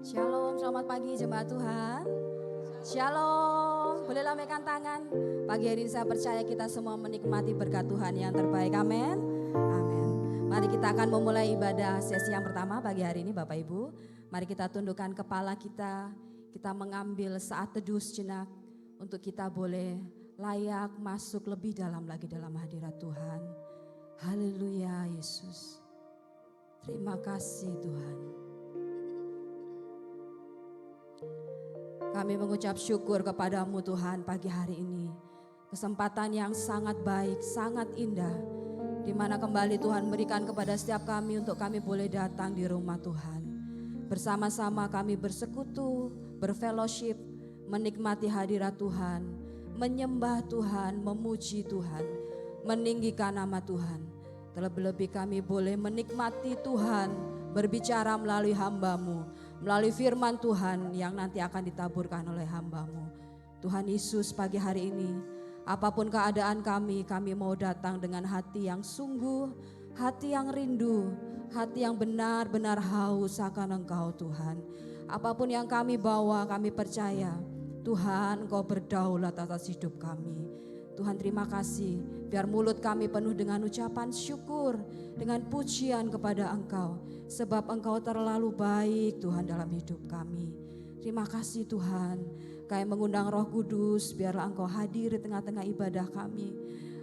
Shalom, selamat pagi jemaat Tuhan. Shalom, boleh lambaikan tangan. Pagi hari ini saya percaya kita semua menikmati berkat Tuhan yang terbaik. Amin. Amin. Mari kita akan memulai ibadah sesi yang pertama pagi hari ini Bapak Ibu. Mari kita tundukkan kepala kita. Kita mengambil saat teduh sejenak untuk kita boleh layak masuk lebih dalam lagi dalam hadirat Tuhan. Haleluya Yesus. Terima kasih Tuhan. Kami mengucap syukur kepadamu Tuhan pagi hari ini. Kesempatan yang sangat baik, sangat indah. Di mana kembali Tuhan berikan kepada setiap kami untuk kami boleh datang di rumah Tuhan. Bersama-sama kami bersekutu, berfellowship, menikmati hadirat Tuhan. Menyembah Tuhan, memuji Tuhan, meninggikan nama Tuhan. Terlebih-lebih kami boleh menikmati Tuhan, berbicara melalui hamba-Mu, melalui firman Tuhan yang nanti akan ditaburkan oleh hamba-Mu. Tuhan Yesus pagi hari ini, apapun keadaan kami mau datang dengan hati yang sungguh, hati yang rindu, hati yang benar-benar haus akan Engkau Tuhan. Apapun yang kami bawa, kami percaya Tuhan Engkau berdaulat atas hidup kami. Tuhan terima kasih, biar mulut kami penuh dengan ucapan syukur, dengan pujian kepada Engkau. Sebab Engkau terlalu baik Tuhan dalam hidup kami. Terima kasih Tuhan, kami mengundang Roh Kudus, biarlah Engkau hadir di tengah-tengah ibadah kami.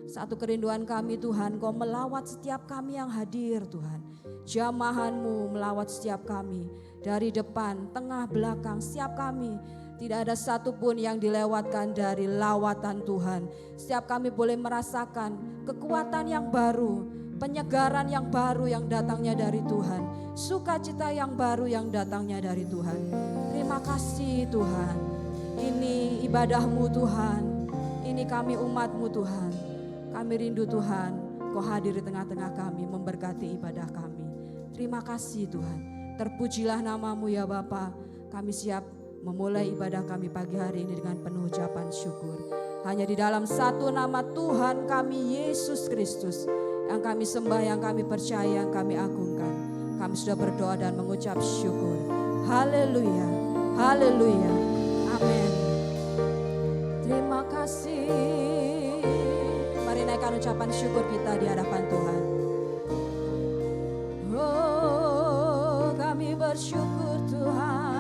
Satu kerinduan kami Tuhan, Engkau melawat setiap kami yang hadir Tuhan. Jamahan-Mu melawat setiap kami, dari depan, tengah, belakang, setiap kami. Tidak ada satupun yang dilewatkan dari lawatan Tuhan. Setiap kami boleh merasakan kekuatan yang baru, penyegaran yang baru yang datangnya dari Tuhan. Sukacita yang baru yang datangnya dari Tuhan. Terima kasih Tuhan. Ini ibadah-Mu Tuhan. Ini kami umat-Mu Tuhan. Kami rindu Tuhan, Kau hadir di tengah-tengah kami, memberkati ibadah kami. Terima kasih Tuhan. Terpujilah nama-Mu ya Bapa. Kami siap memulai ibadah kami pagi hari ini dengan penuh ucapan syukur. Hanya di dalam satu nama Tuhan kami Yesus Kristus yang kami sembah, yang kami percaya, yang kami agungkan. Kami sudah berdoa dan mengucap syukur. Haleluya, haleluya, amin. Terima kasih. Mari naikkan ucapan syukur kita di hadapan Tuhan. Oh, kami bersyukur Tuhan.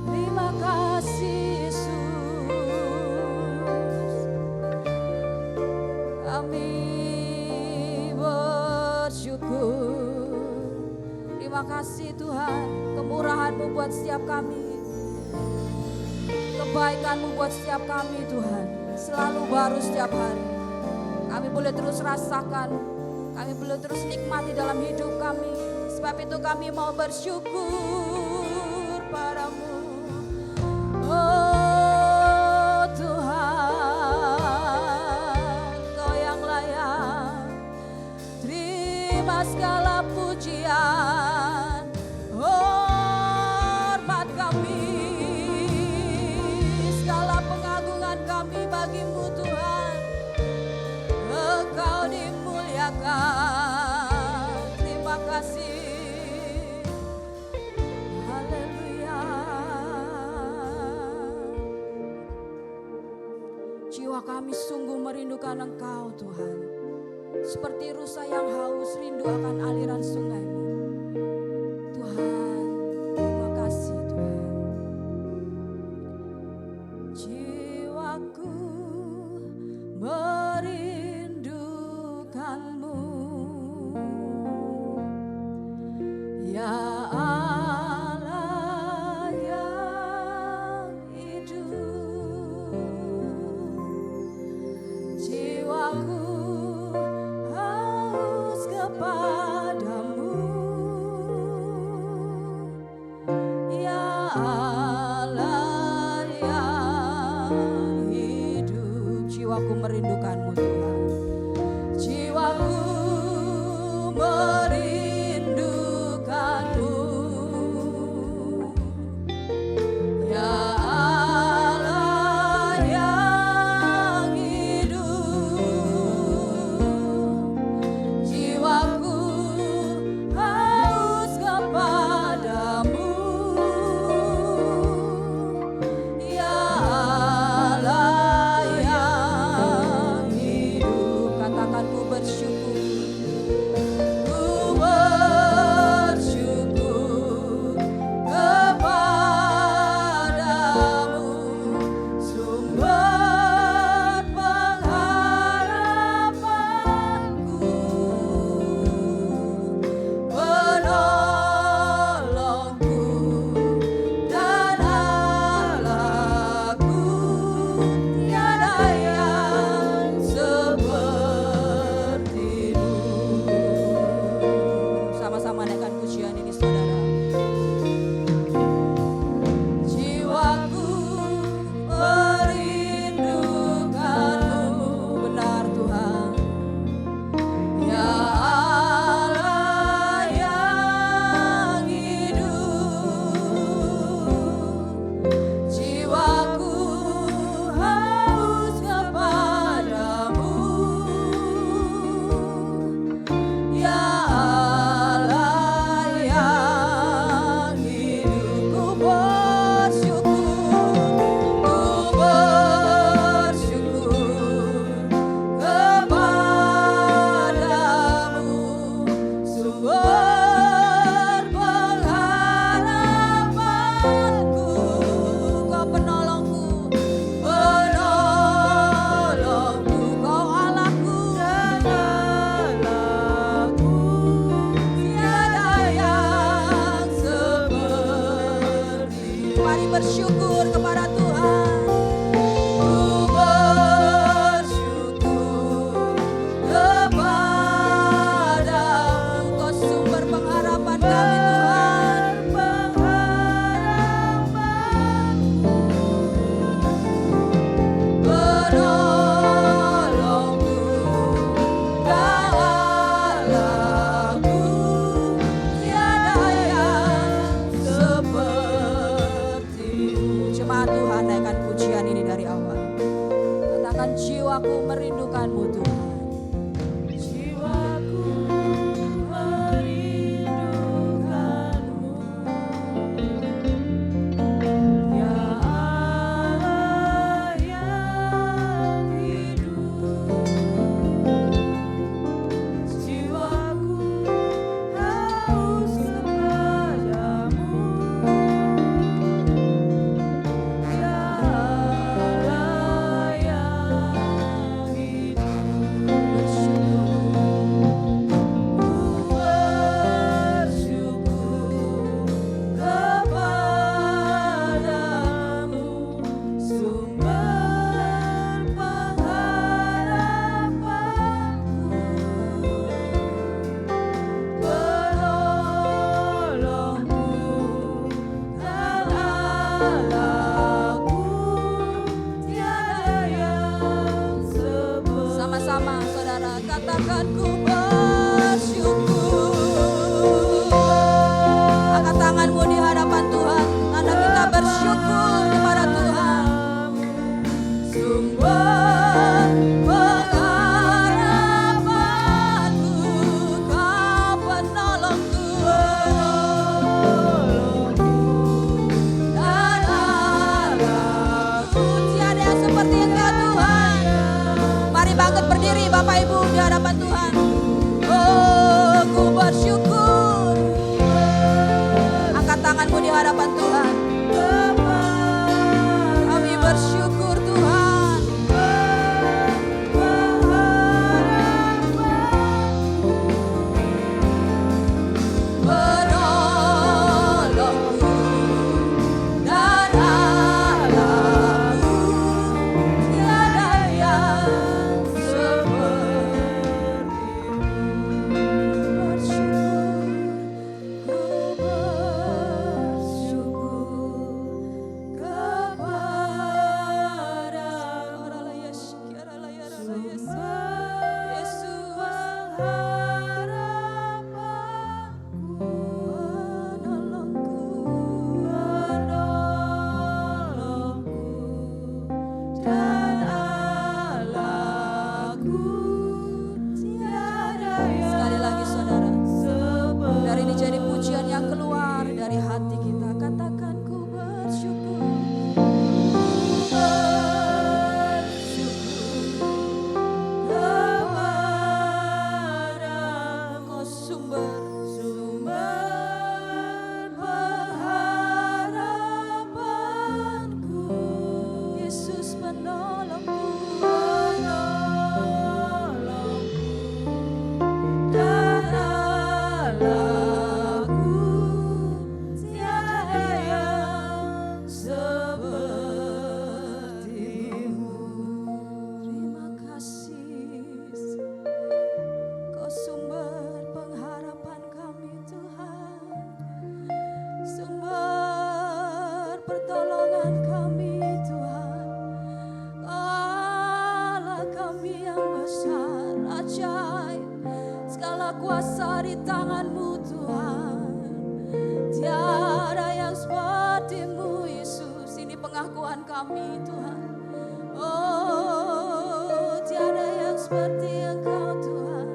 Terima kasih Yesus. Kami bersyukur. Terima kasih Tuhan, kemurahan-Mu buat setiap kami, kebaikan-Mu buat setiap kami Tuhan, selalu baru setiap hari. Kami boleh terus rasakan, kami boleh terus nikmati dalam hidup kami. Sebab itu kami mau bersyukur padamu. Oh Tuhan, Kau yang layak terima segala pujian, hormat kami, segala pengagungan kami bagi-Mu Tuhan. Engkau dimuliakan. Terima kasih. Jiwa kami sungguh merindukan Engkau Tuhan. Seperti rusa yang haus rindu akan aliran sungai-Mu. Tuhan, terima kasih Tuhan. Jiwaku merindukan-Mu, ya Allah yang hidup. Jiwaku haus kepadamu, ya Allah yang hidup. Jiwaku merindukan-Mu Tuhan. Jiwaku merindukan-Mu, Mari bersyukur kepada Tuhan. Jiwaku merindukanmu Tuhan. Jiwaku merindukanmu, ya Allah yang hidup. Jiwaku haus kepadamu, ya Allah yang sama-sama saudara katakan ku bersyukur. Angkat tanganmu di hadapan Tuhan karena kita bersyukur kepada Tuhan. Sumber pengharapanku, Kau penolongku, dan Allahku. Tiada yang seperti Engkau Tuhan. Mari bangkit berdiri Bapak Ibu di hadapan Tuhan. Oh, ku bersyukur. Angkat tanganmu di hadapan Tuhan. Kami bersyukur Tuhan. Penolongku dan Allahku, tiada yang sekali lagi saudara, dari ini jadi pujian yang keluar dari hati kita. Katakan ku bersyukur. Kau sumber pengharapanku, Yesus penolongku. Pertolongan kami Tuhan, Allah kami yang besar, ajaib, segala kuasa di tanganmu Tuhan. Tiada yang sepertimu Yesus, ini pengakuan kami Tuhan. Oh, tiada yang seperti Engkau Tuhan,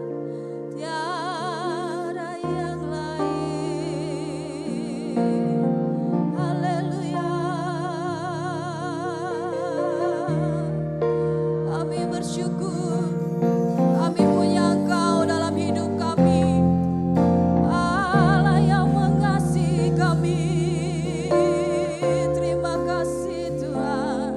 tiada yang lain. Haleluya. Kami bersyukur, kami punya Engkau dalam hidup kami, Allah yang mengasihi kami. Terima kasih Tuhan.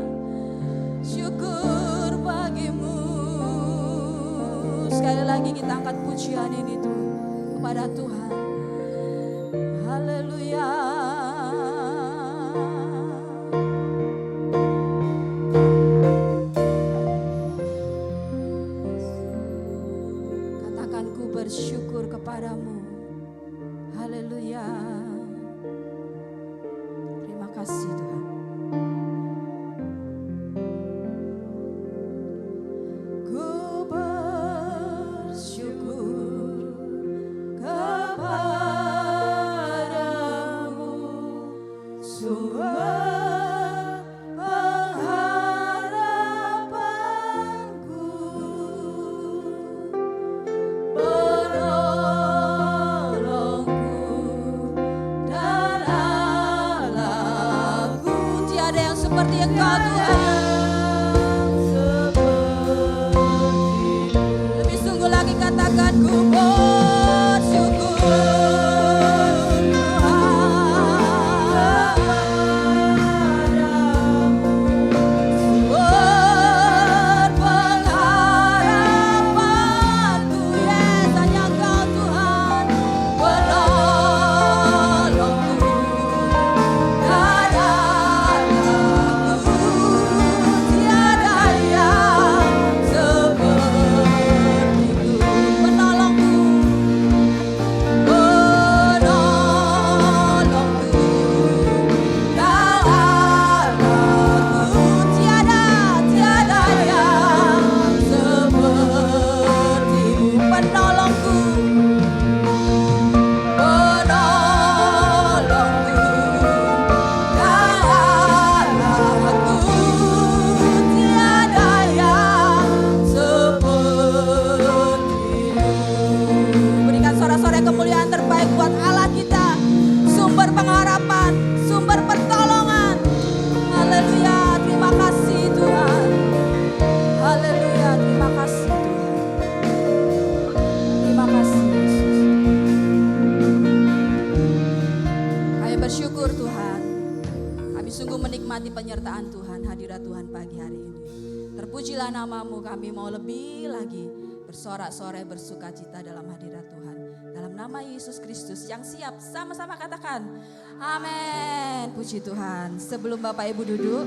sumber pengharapanku, penolongku dan Allahku. Tiada yang seperti Engkau Tuhan. Lebih sungguh lagi katakan ku bersyukur. Penyertaan Tuhan, hadirat Tuhan pagi hari ini. Terpujilah namamu, kami mau lebih lagi bersorak-sorai bersuka cita dalam hadirat Tuhan. Dalam nama Yesus Kristus yang siap, sama-sama katakan amin. Puji Tuhan. Sebelum Bapak Ibu duduk,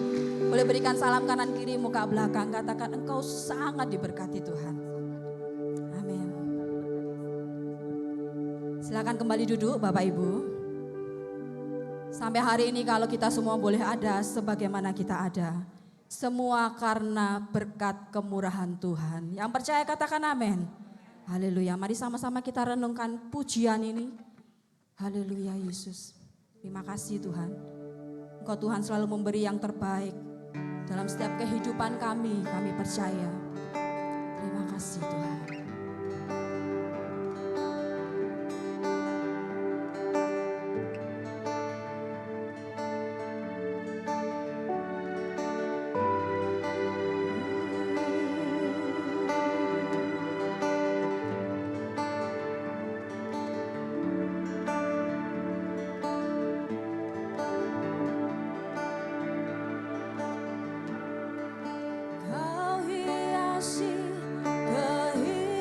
boleh berikan salam kanan kiri muka belakang, katakan engkau sangat diberkati Tuhan. Amin. Silakan kembali duduk Bapak Ibu. Sampai hari ini kalau kita semua boleh ada sebagaimana kita ada. Semua karena berkat kemurahan Tuhan. Yang percaya katakan amin. Haleluya. Mari sama-sama kita renungkan pujian ini. Haleluya Yesus. Terima kasih Tuhan. Engkau Tuhan selalu memberi yang terbaik. Dalam setiap kehidupan kami percaya. Terima kasih Tuhan. Kau hiasi kehidupan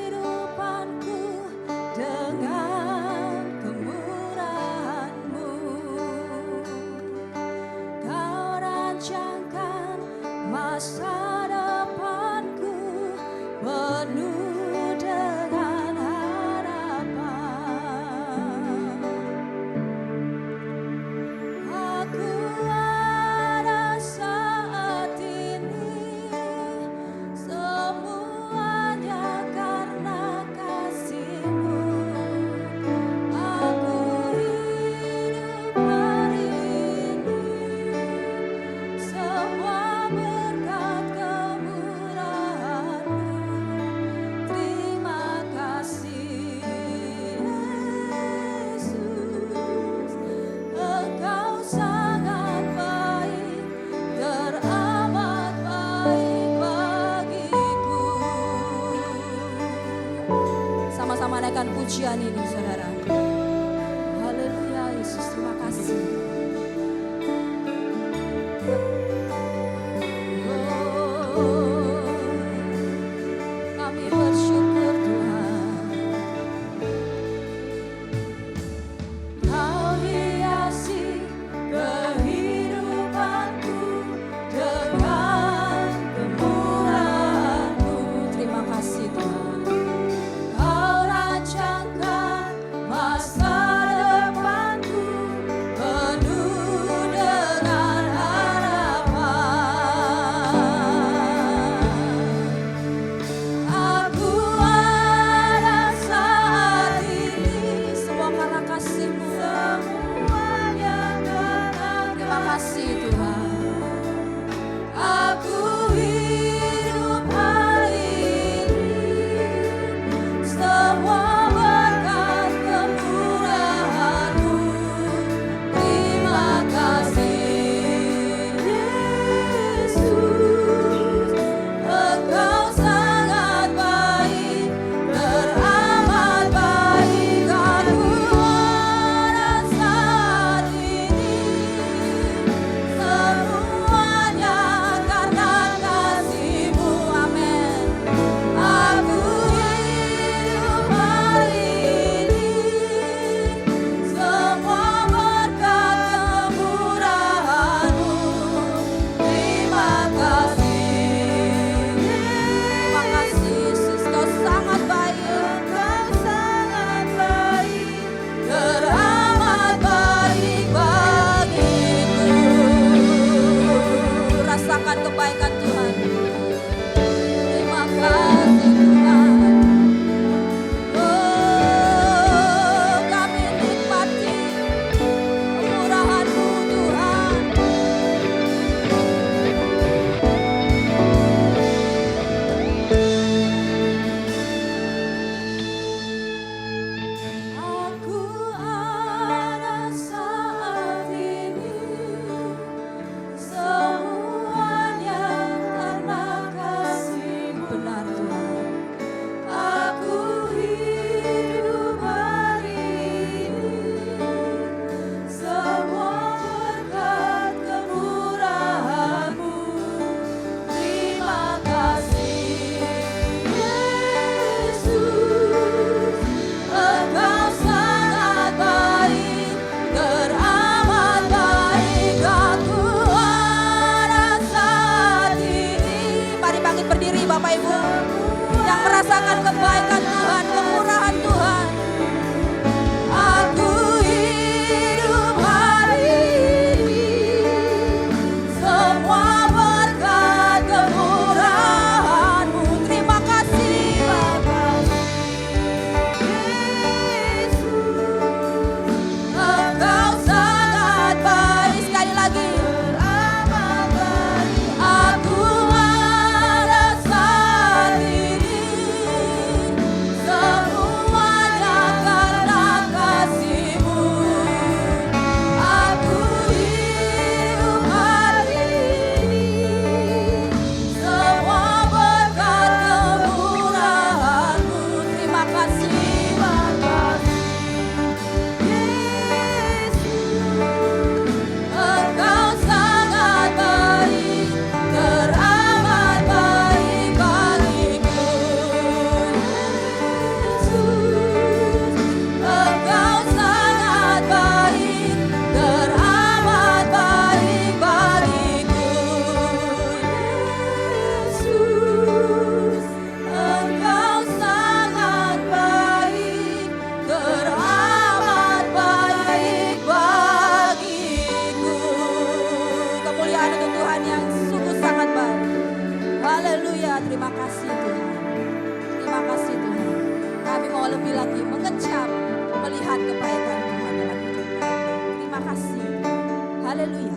Haleluya.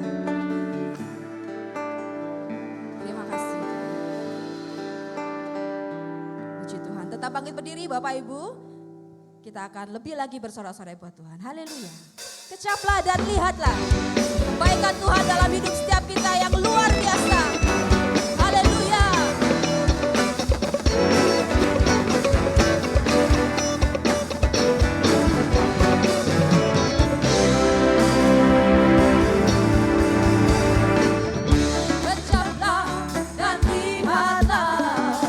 Terima kasih. Puji Tuhan. Tetap bangkit berdiri Bapak Ibu. Kita akan lebih lagi bersorak-sorai buat Tuhan. Haleluya. Kecaplah dan lihatlah kebaikan Tuhan dalam hidup setiap kita yang luar biasa. Haleluya. Kecaplah dan lihatlah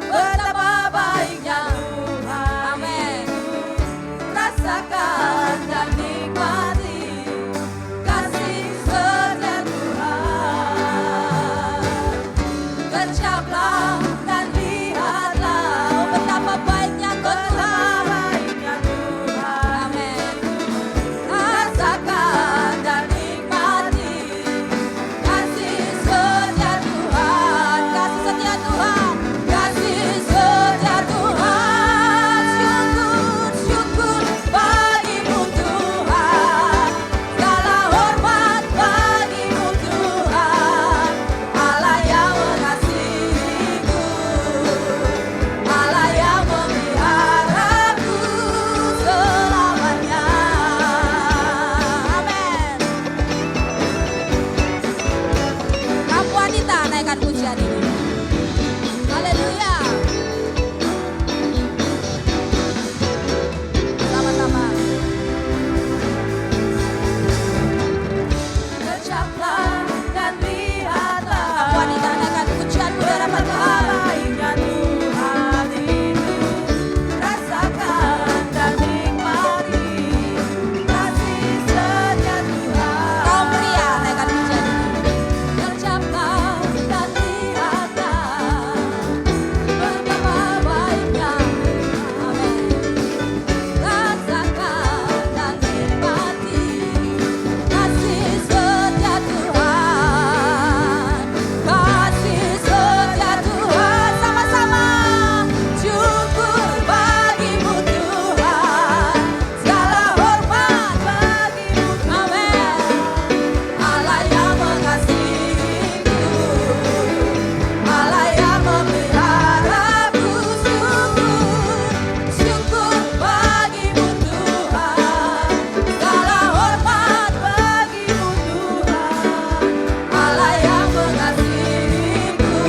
betapa baiknya Tuhan. Amin. Rasakan dan nikmati kasih setia Tuhan. Kecaplah dan lihatlah betapa baiknya Tuhan. Amin. Rasakan dan nikmati kasih setia Tuhan. Kasih setia Tuhan. Kasih setia Tuhan. Syukur, syukur bagimu Tuhan. Segala hormat bagimu Tuhan. Allah yang mengasihiku, Allah yang memeliharaku selamanya. Amin. Kamu wanita, naikkan pujian ini. Haleluya. Sama-sama. Kecaplah dan lihatlah. Kamu wanita, naikkan pujianmu di hadapan Tuhan. Baiknya Tuhan itu. Rasakan dan nikmati kasih setia Tuhan. Kaum pria, naikkan pujian ini. Kecaplah dan lihatlah betapa baiknya. Amin. Rasakan dan nikmati kasih setia Tuhan. Kasih setia Tuhan. Sama-sama. Syukur bagimu Tuhan. Segala hormat bagimu Tuhan. Allah yang mengasihiku, Allah yang memeliharaku. Syukur, syukur bagimu Tuhan. Segala hormat bagimu Tuhan. Allah yang mengasihiku,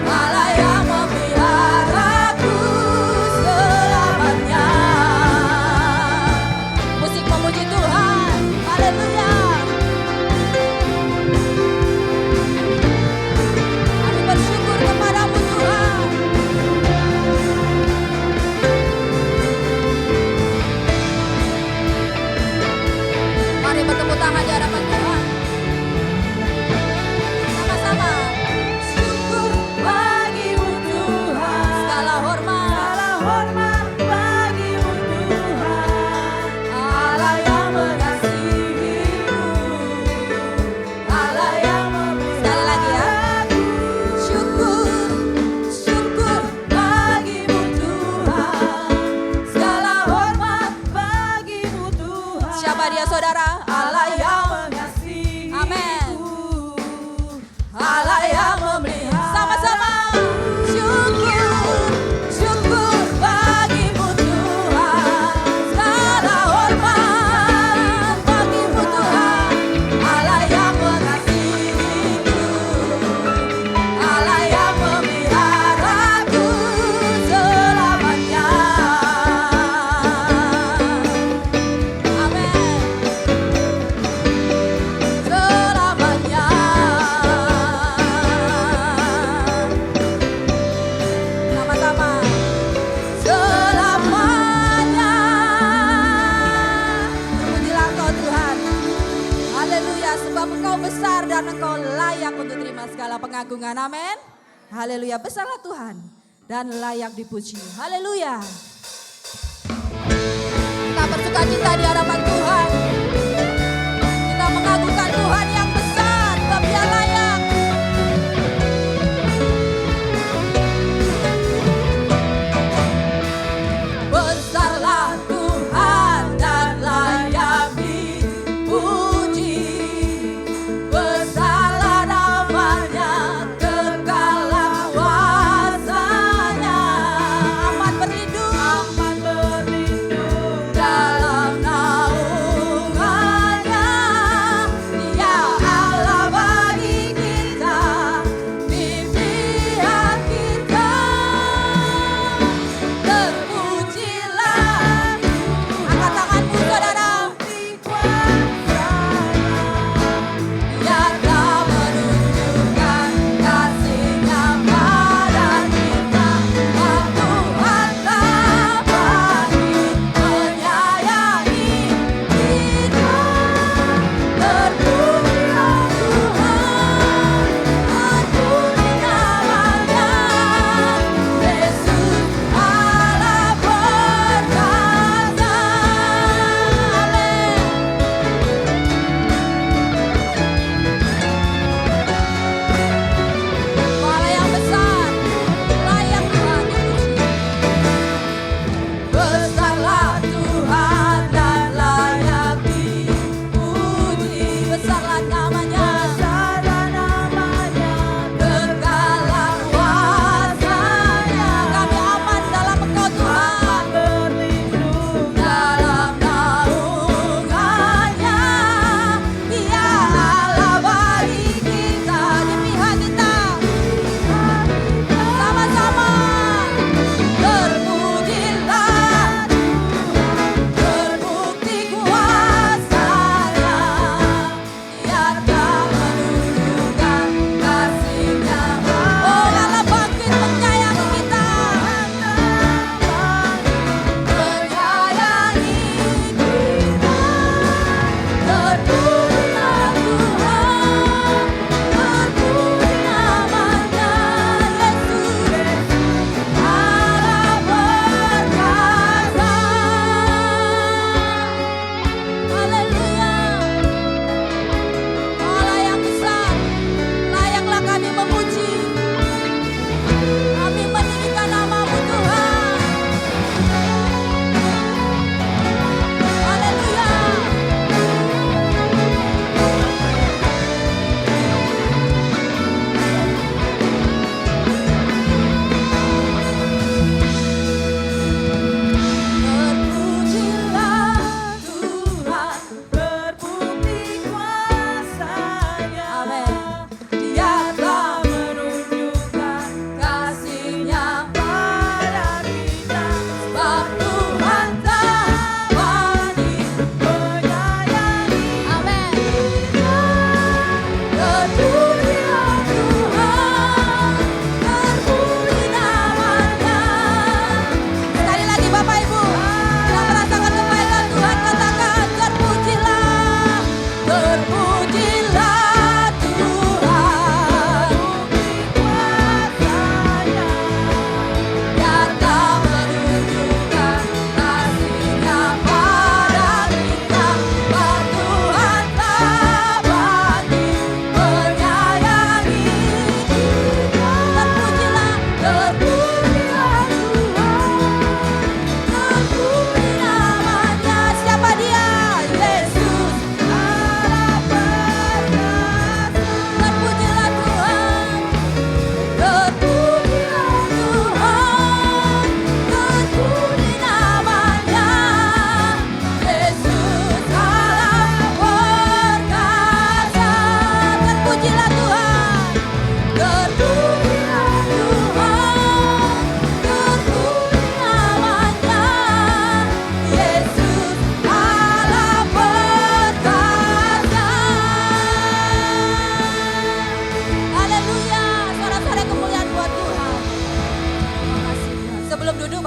Allah yang memeliharaku selamanya. Musik memuji Tuhan. Haleluya. Kami bersyukur kepadamu Tuhan. Mari bertepuk tangan di hadapan Tuhan. Sama-sama. Syukur bagimu Tuhan. Segala hormat bagimu Tuhan. Allah yang mengasihiku, Allah yang memeliharaku. Sekali lagi ya. Syukur, syukur bagimu Tuhan. Segala hormat bagimu Tuhan. Siapa dia saudara? Allah yang mengasihiku. Amin. Allah yang memelihara. Sama-sama. Syukur, syukur bagimu Tuhan. Segala hormat bagimu Tuhan. Allah yang mengasihiku, Allah yang memeliharaku selamanya. Amin. Selamanya. Sama-sama. Selamanya. Terpujilah Engkau Tuhan. Haleluya, sebab Engkau besar dan Engkau layak untuk terima segala pengagungan. Amin. Haleluya, besarlah Tuhan dan layak dipuji. Haleluya. Kita bersuka cita di hadapan Tuhan. Kita mengagungkan Tuhan yang besar, sebab Dia layak. Besarlah Tuhan dan layak dipuji.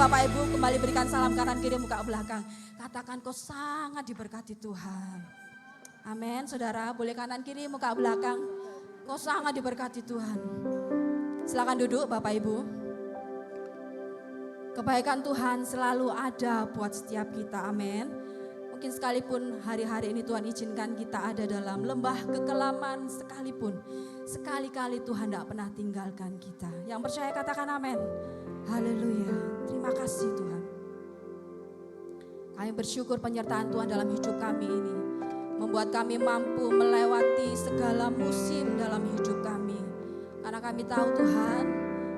Bapak Ibu kembali berikan salam kanan kiri muka belakang. Katakan kau sangat diberkati Tuhan. Amin. Saudara boleh kanan kiri muka belakang. Kau sangat diberkati Tuhan. Silakan duduk Bapak Ibu. Kebaikan Tuhan selalu ada buat setiap kita. Amin. Mungkin sekalipun hari-hari ini Tuhan izinkan kita ada dalam lembah kekelaman sekalipun. Sekali-kali Tuhan tidak pernah tinggalkan kita. Yang percaya katakan amin. Haleluya. Terima kasih Tuhan. Kami bersyukur penyertaan Tuhan dalam hidup kami ini. Membuat kami mampu melewati segala musim dalam hidup kami. Karena kami tahu Tuhan,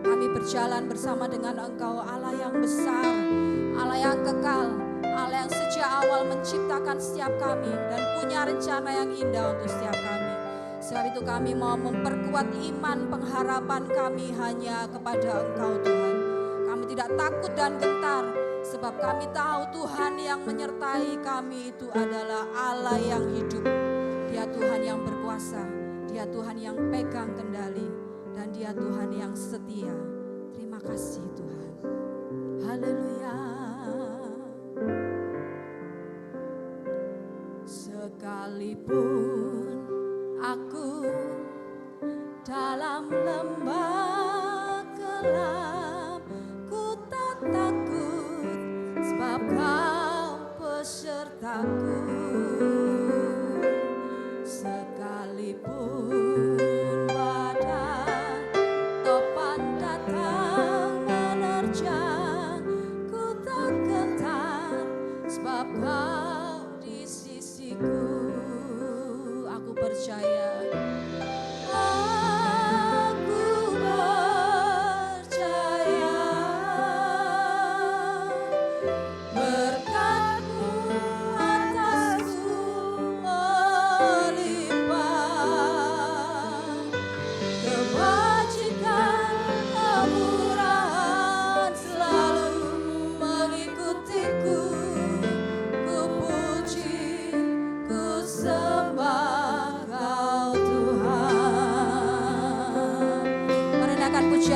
kami berjalan bersama dengan Engkau, Allah yang besar, Allah yang kekal, Allah yang sejak awal menciptakan setiap kami dan punya rencana yang indah untuk setiap kami. Sebab itu kami mau memperkuat iman pengharapan kami hanya kepada Engkau Tuhan. Kami tidak takut dan gentar Sebab kami tahu Tuhan yang menyertai kami itu adalah Allah yang hidup. Dia Tuhan yang berkuasa, Dia Tuhan yang pegang kendali, dan Dia Tuhan yang setia. Terima kasih Tuhan. Haleluya. Sekalipun aku dalam lembah gelap, ku tak takut, sebab Kau pesertaku. Sekalipun badai topan datang menerjang, ku tak gentar, sebab Kau di sisiku. Aku percaya.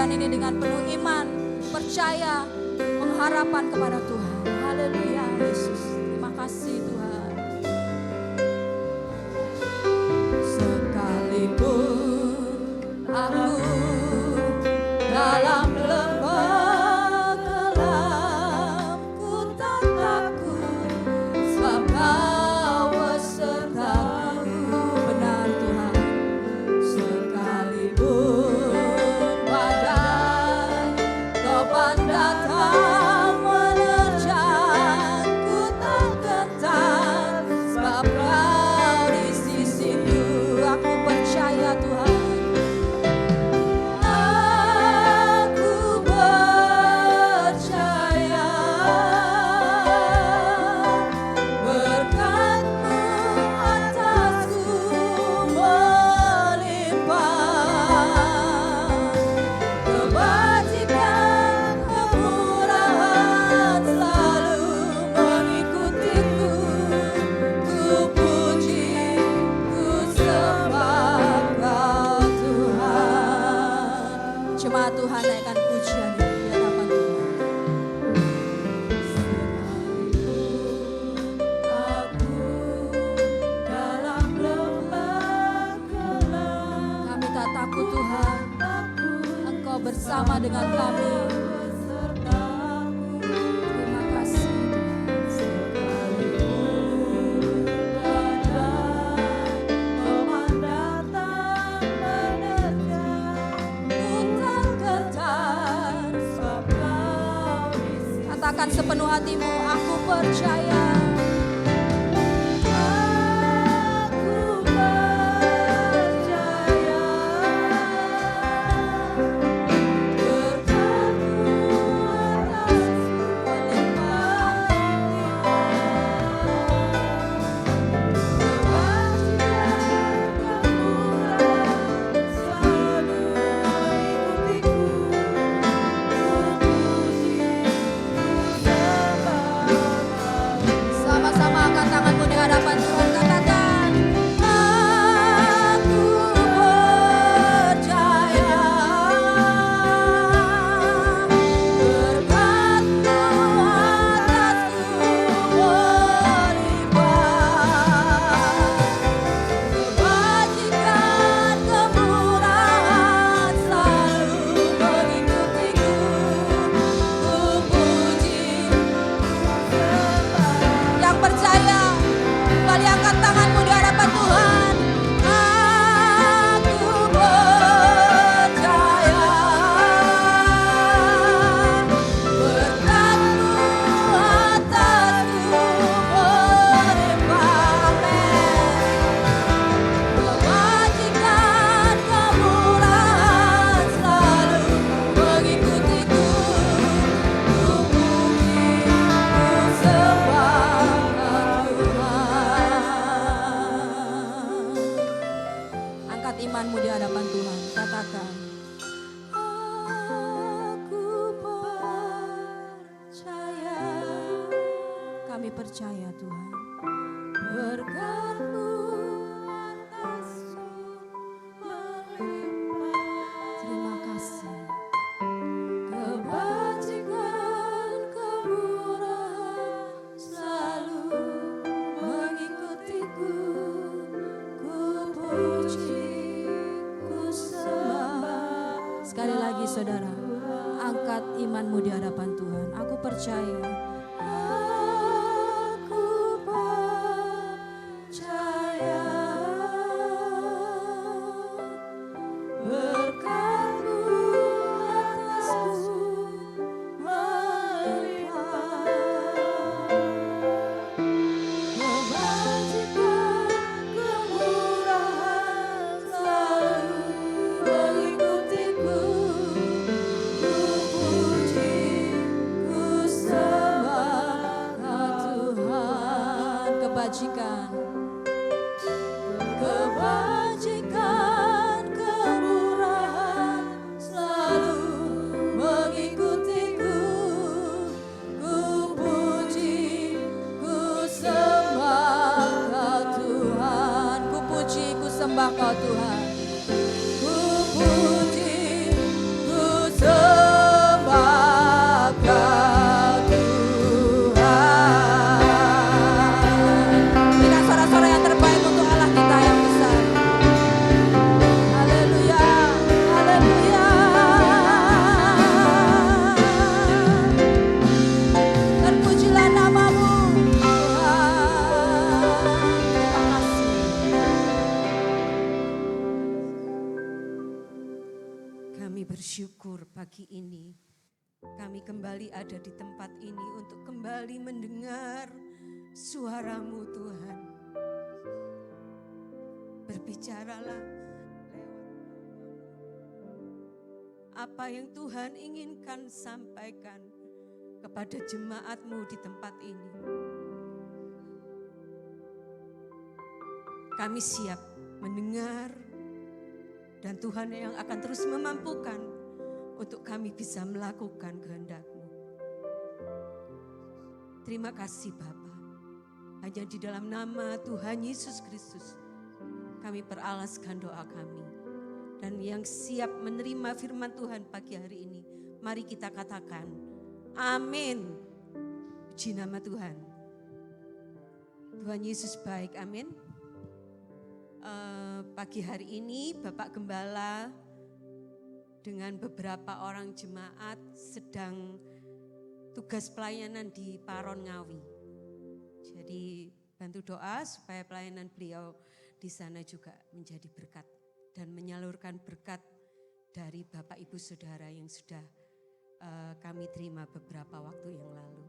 Ini dengan penuh iman, percaya, pengharapan kepada Tuhan. Haleluya Yesus, terima kasih Tuhan. Sekalipun aku dalam lembah gelap, ku tak takut, sebab Kau besertaku. Benar Tuhan. Sekalipun datang menerjang, ku tak gentar, sebab Kau di sisiku. Aku percaya Tuhan. Aku percaya berkat-Mu atasku melimpah, kebajikan Tuhan, naikkan pujian di hadapan Tuhan. Aku dalam lembah gelap, kami tak takut Tuhan, Engkau bersama dengan kami. Terima kasih katakan sepenuh hatimu, aku percaya. Aku percaya berkat-Mu atasku melimpah, kebajikan kemurahan selalu mengikutiku. Sama-sama angkat tanganmu di hadapan Tuhan, katakan, aku percaya berkat-Mu atasku melimpah, kebajikan kemurahan selalu mengikutiku. Ku puji. Yang percaya, kembali angkat tanganmu di hadapan Tuhan. Aku percaya berkat-Mu atasku melimpah, kebajikan kemurahan selalu mengikutiku. Ku puji, ku sembah Tuhan. Angkat imanmu di hadapan Tuhan, katakan, aku percaya Sekali lagi saudara, angkat imanmu di hadapan Tuhan. Aku percaya. Aku percaya berkat-Mu atasku melimpah. Kebajikan, kemurahan selalu mengikutiku. Ku puji, ku sembah Tuhan. Kebajikan, kebajikan, kemurahan selalu mengikutiku. Ku puji, ku sembah Tuhan. Ku puji, ku sembah Kau Tuhan. Ku puji, ku sembah Kau Tuhan. Berikan suara-suara yang terbaik untuk Allah kita yang besar. Haleluya, haleluya. Terpujilah nama-Mu Tuhan. Terima kasih. Kami bersyukur pagi ini, kami kembali ada di tempat ini untuk kembali mendengar suara-Mu Tuhan. Berbicaralah lewat apa yang Tuhan inginkan sampaikan kepada jemaat-Mu di tempat ini. Kami siap mendengar, dan Tuhan yang akan terus memampukan untuk kami bisa melakukan kehendak-Mu. Terima kasih Bapa. Hanya di dalam nama Tuhan Yesus Kristus kami peralaskan doa kami. Dan yang siap menerima firman Tuhan pagi hari ini, mari kita katakan amin. Puji nama Tuhan. Tuhan Yesus baik, amin. Pagi hari ini Bapak Gembala dengan beberapa orang jemaat sedang tugas pelayanan di Paron Ngawi. Jadi bantu doa supaya pelayanan beliau di sana juga menjadi berkat dan menyalurkan berkat dari Bapak Ibu Saudara yang sudah kami terima beberapa waktu yang lalu.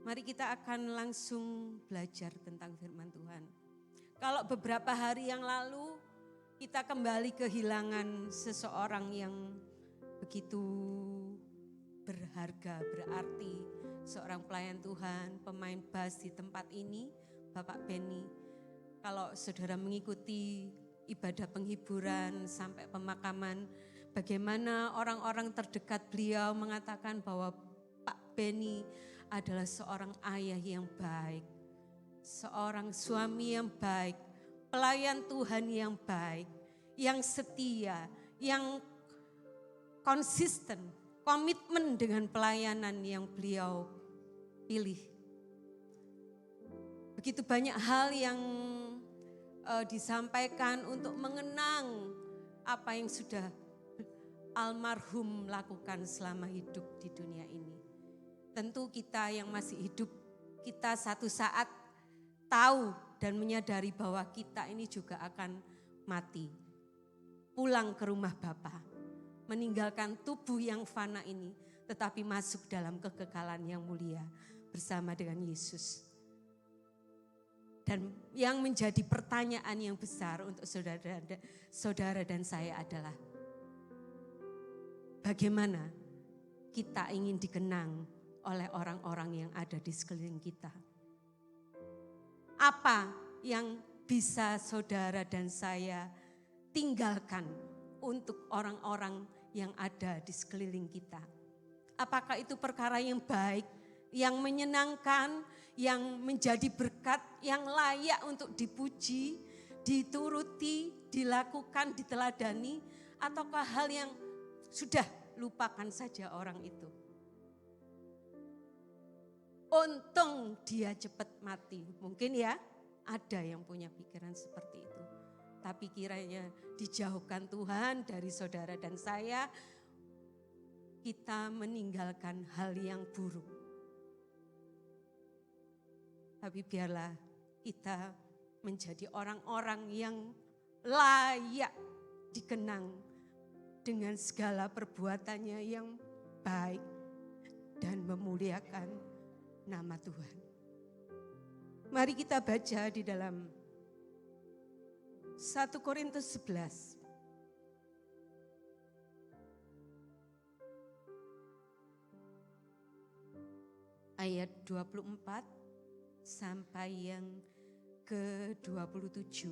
Mari kita akan langsung belajar tentang firman Tuhan. Kalau beberapa hari yang lalu kita kembali kehilangan seseorang yang begitu berharga, berarti, seorang pelayan Tuhan, pemain bass di tempat ini, Bapak Benny. Kalau saudara mengikuti ibadah penghiburan sampai pemakaman, bagaimana orang-orang terdekat beliau mengatakan bahwa Pak Benny adalah seorang ayah yang baik, seorang suami yang baik, pelayan Tuhan yang baik, yang setia, yang konsisten, komitmen dengan pelayanan yang beliau pilih. Begitu banyak hal yang disampaikan untuk mengenang apa yang sudah almarhum lakukan selama hidup di dunia ini. Tentu kita yang masih hidup, kita satu saat tahu dan menyadari bahwa kita ini juga akan mati. Pulang ke rumah Bapa, meninggalkan tubuh yang fana ini, tetapi masuk dalam kekekalan yang mulia bersama dengan Yesus. Dan yang menjadi pertanyaan yang besar untuk saudara dan saya adalah, bagaimana kita ingin dikenang oleh orang-orang yang ada di sekeliling kita? Apa yang bisa saudara dan saya tinggalkan untuk orang-orang yang ada di sekeliling kita? Apakah itu perkara yang baik, yang menyenangkan, yang menjadi berkat, yang layak untuk dipuji, dituruti, dilakukan, diteladani, ataukah hal yang sudah lupakan saja orang itu? Untung dia cepat mati. Mungkin ya ada yang punya pikiran seperti itu. Tapi kiranya dijauhkan Tuhan dari saudara dan saya, kita meninggalkan hal yang buruk. Tapi biarlah kita menjadi orang-orang yang layak dikenang dengan segala perbuatannya yang baik dan memuliakan nama Tuhan. Mari kita baca di dalam 1 Korintus 11. Ayat 24 sampai yang ke-27.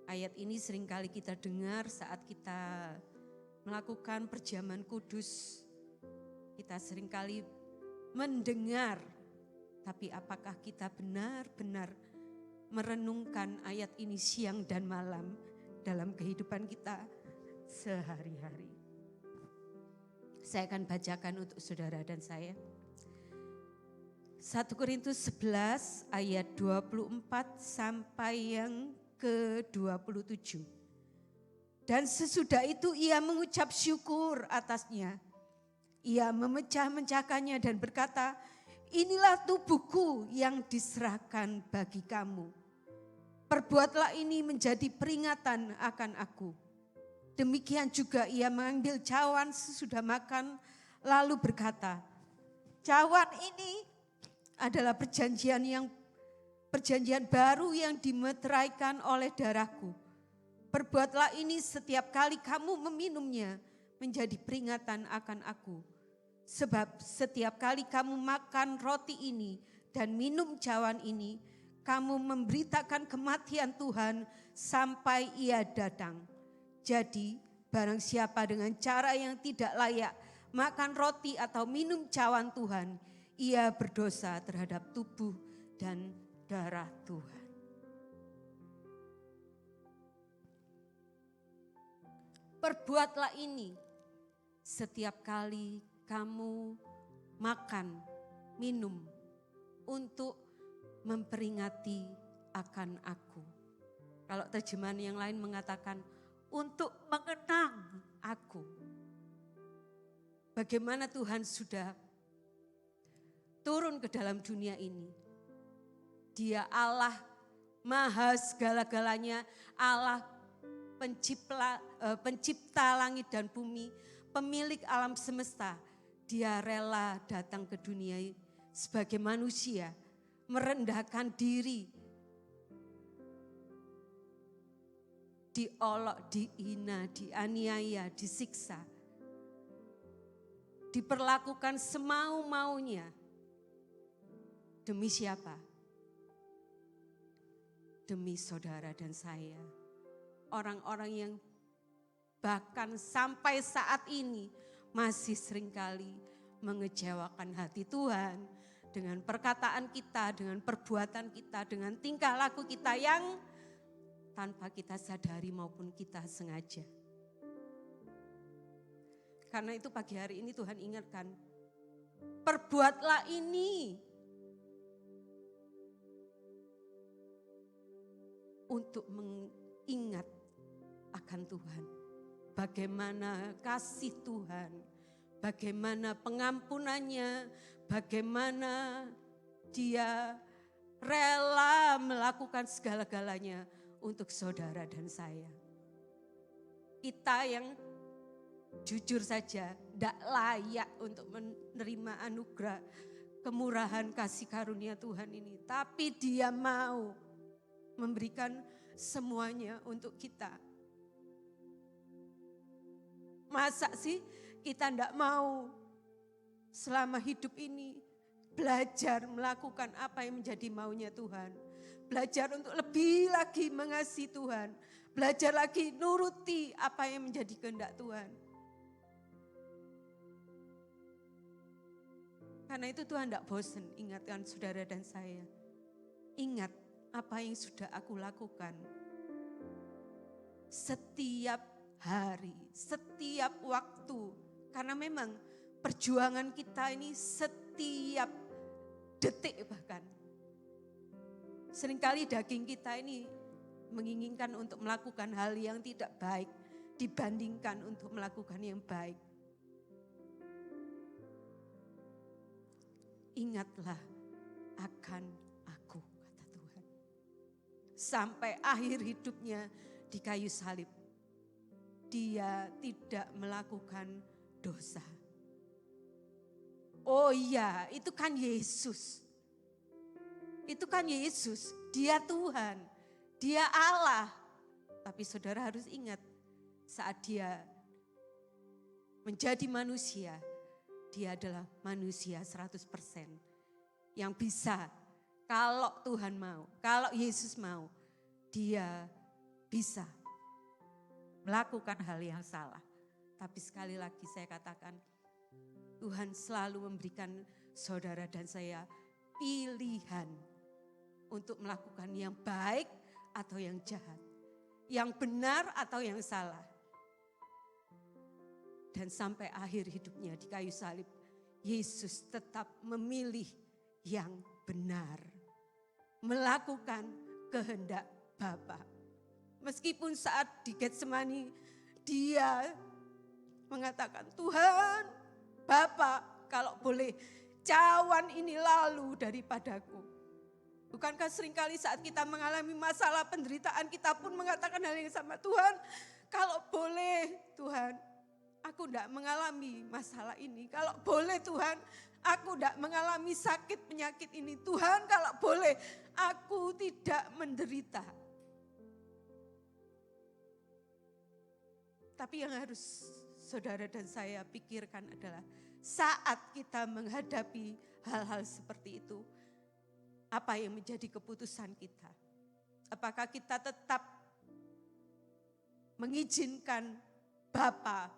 Ayat ini seringkali kita dengar saat kita melakukan perjamuan kudus. Kita seringkali mendengar, tapi apakah kita benar-benar merenungkan ayat ini siang dan malam dalam kehidupan kita sehari-hari? Saya akan bacakan untuk saudara dan saya. 1 Korintus 11 ayat 24 sampai yang ke-27. Dan sesudah itu ia mengucap syukur atasnya. Ia memecah-mecahkannya dan berkata, inilah tubuhku yang diserahkan bagi kamu. Perbuatlah ini menjadi peringatan akan aku. Demikian juga ia mengambil cawan sesudah makan lalu berkata, cawan ini adalah perjanjian baru yang dimeteraikan oleh darahku. Perbuatlah ini setiap kali kamu meminumnya menjadi peringatan akan aku. Sebab setiap kali kamu makan roti ini dan minum cawan ini, kamu memberitakan kematian Tuhan sampai ia datang. Jadi barang siapa dengan cara yang tidak layak makan roti atau minum cawan Tuhan, ia berdosa terhadap tubuh dan darah Tuhan. Perbuatlah ini setiap kali kamu makan, minum untuk memperingati akan aku. Kalau terjemahan yang lain mengatakan untuk mengenang aku. Bagaimana Tuhan sudah turun ke dalam dunia ini. Dia Allah maha segala-galanya, Allah pencipta langit dan bumi, pemilik alam semesta. Dia rela datang ke dunia sebagai manusia, merendahkan diri, diolok, dihina, dianiaya, disiksa, diperlakukan semau-maunya. Demi siapa? Demi saudara dan saya. Orang-orang yang bahkan sampai saat ini masih seringkali mengecewakan hati Tuhan dengan perkataan kita, dengan perbuatan kita, dengan tingkah laku kita yang tanpa kita sadari maupun kita sengaja. Karena itu pagi hari ini Tuhan ingatkan, perbuatlah ini untuk mengingat akan Tuhan. Bagaimana kasih Tuhan, bagaimana pengampunannya, bagaimana Dia rela melakukan segala-galanya untuk saudara dan saya. Kita yang jujur saja tidak layak untuk menerima anugerah kemurahan kasih karunia Tuhan ini. Tapi Dia mau memberikan semuanya untuk kita. Masa sih kita tidak mau selama hidup ini belajar melakukan apa yang menjadi maunya Tuhan. Belajar untuk lebih lagi mengasihi Tuhan. Belajar lagi nuruti apa yang menjadi kehendak Tuhan. Karena itu Tuhan tidak bosan ingatkan saudara dan saya. Ingat apa yang sudah aku lakukan. Setiap hari, setiap waktu. Karena memang perjuangan kita ini setiap detik bahkan. Seringkali daging kita ini menginginkan untuk melakukan hal yang tidak baik dibandingkan untuk melakukan yang baik. Ingatlah akan aku, kata Tuhan. Sampai akhir hidupnya di kayu salib, dia tidak melakukan dosa. Oh iya, itu kan Yesus. Itu kan Yesus, dia Tuhan, dia Allah. Tapi saudara harus ingat, saat dia menjadi manusia, dia adalah manusia 100%. Yang bisa, kalau Tuhan mau, kalau Yesus mau, dia bisa melakukan hal yang salah. Tapi sekali lagi saya katakan, Tuhan selalu memberikan saudara dan saya pilihan untuk melakukan yang baik atau yang jahat, yang benar atau yang salah. Dan sampai akhir hidupnya di kayu salib, Yesus tetap memilih yang benar, melakukan kehendak Bapa. Meskipun saat di Getsemani dia mengatakan, Tuhan, Bapa, kalau boleh cawan ini lalu daripadaku. Bukankah seringkali saat kita mengalami masalah penderitaan, kita pun mengatakan hal yang sama, Tuhan, kalau boleh Tuhan, aku tidak mengalami masalah ini. Kalau boleh Tuhan, aku tidak mengalami sakit penyakit ini. Tuhan, kalau boleh aku tidak menderita. Tapi yang harus saudara dan saya pikirkan adalah saat kita menghadapi hal-hal seperti itu, apa yang menjadi keputusan kita? Apakah kita tetap mengizinkan Bapa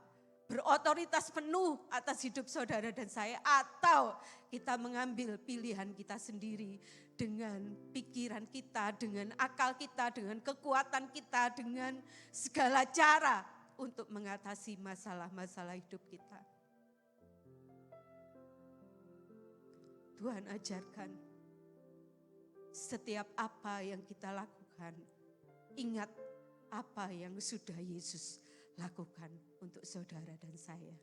berotoritas penuh atas hidup saudara dan saya, atau kita mengambil pilihan kita sendiri dengan pikiran kita, dengan akal kita, dengan kekuatan kita, dengan segala cara untuk mengatasi masalah-masalah hidup kita. Tuhan ajarkan, setiap apa yang kita lakukan, ingat apa yang sudah Yesus lakukan untuk saudara dan saya.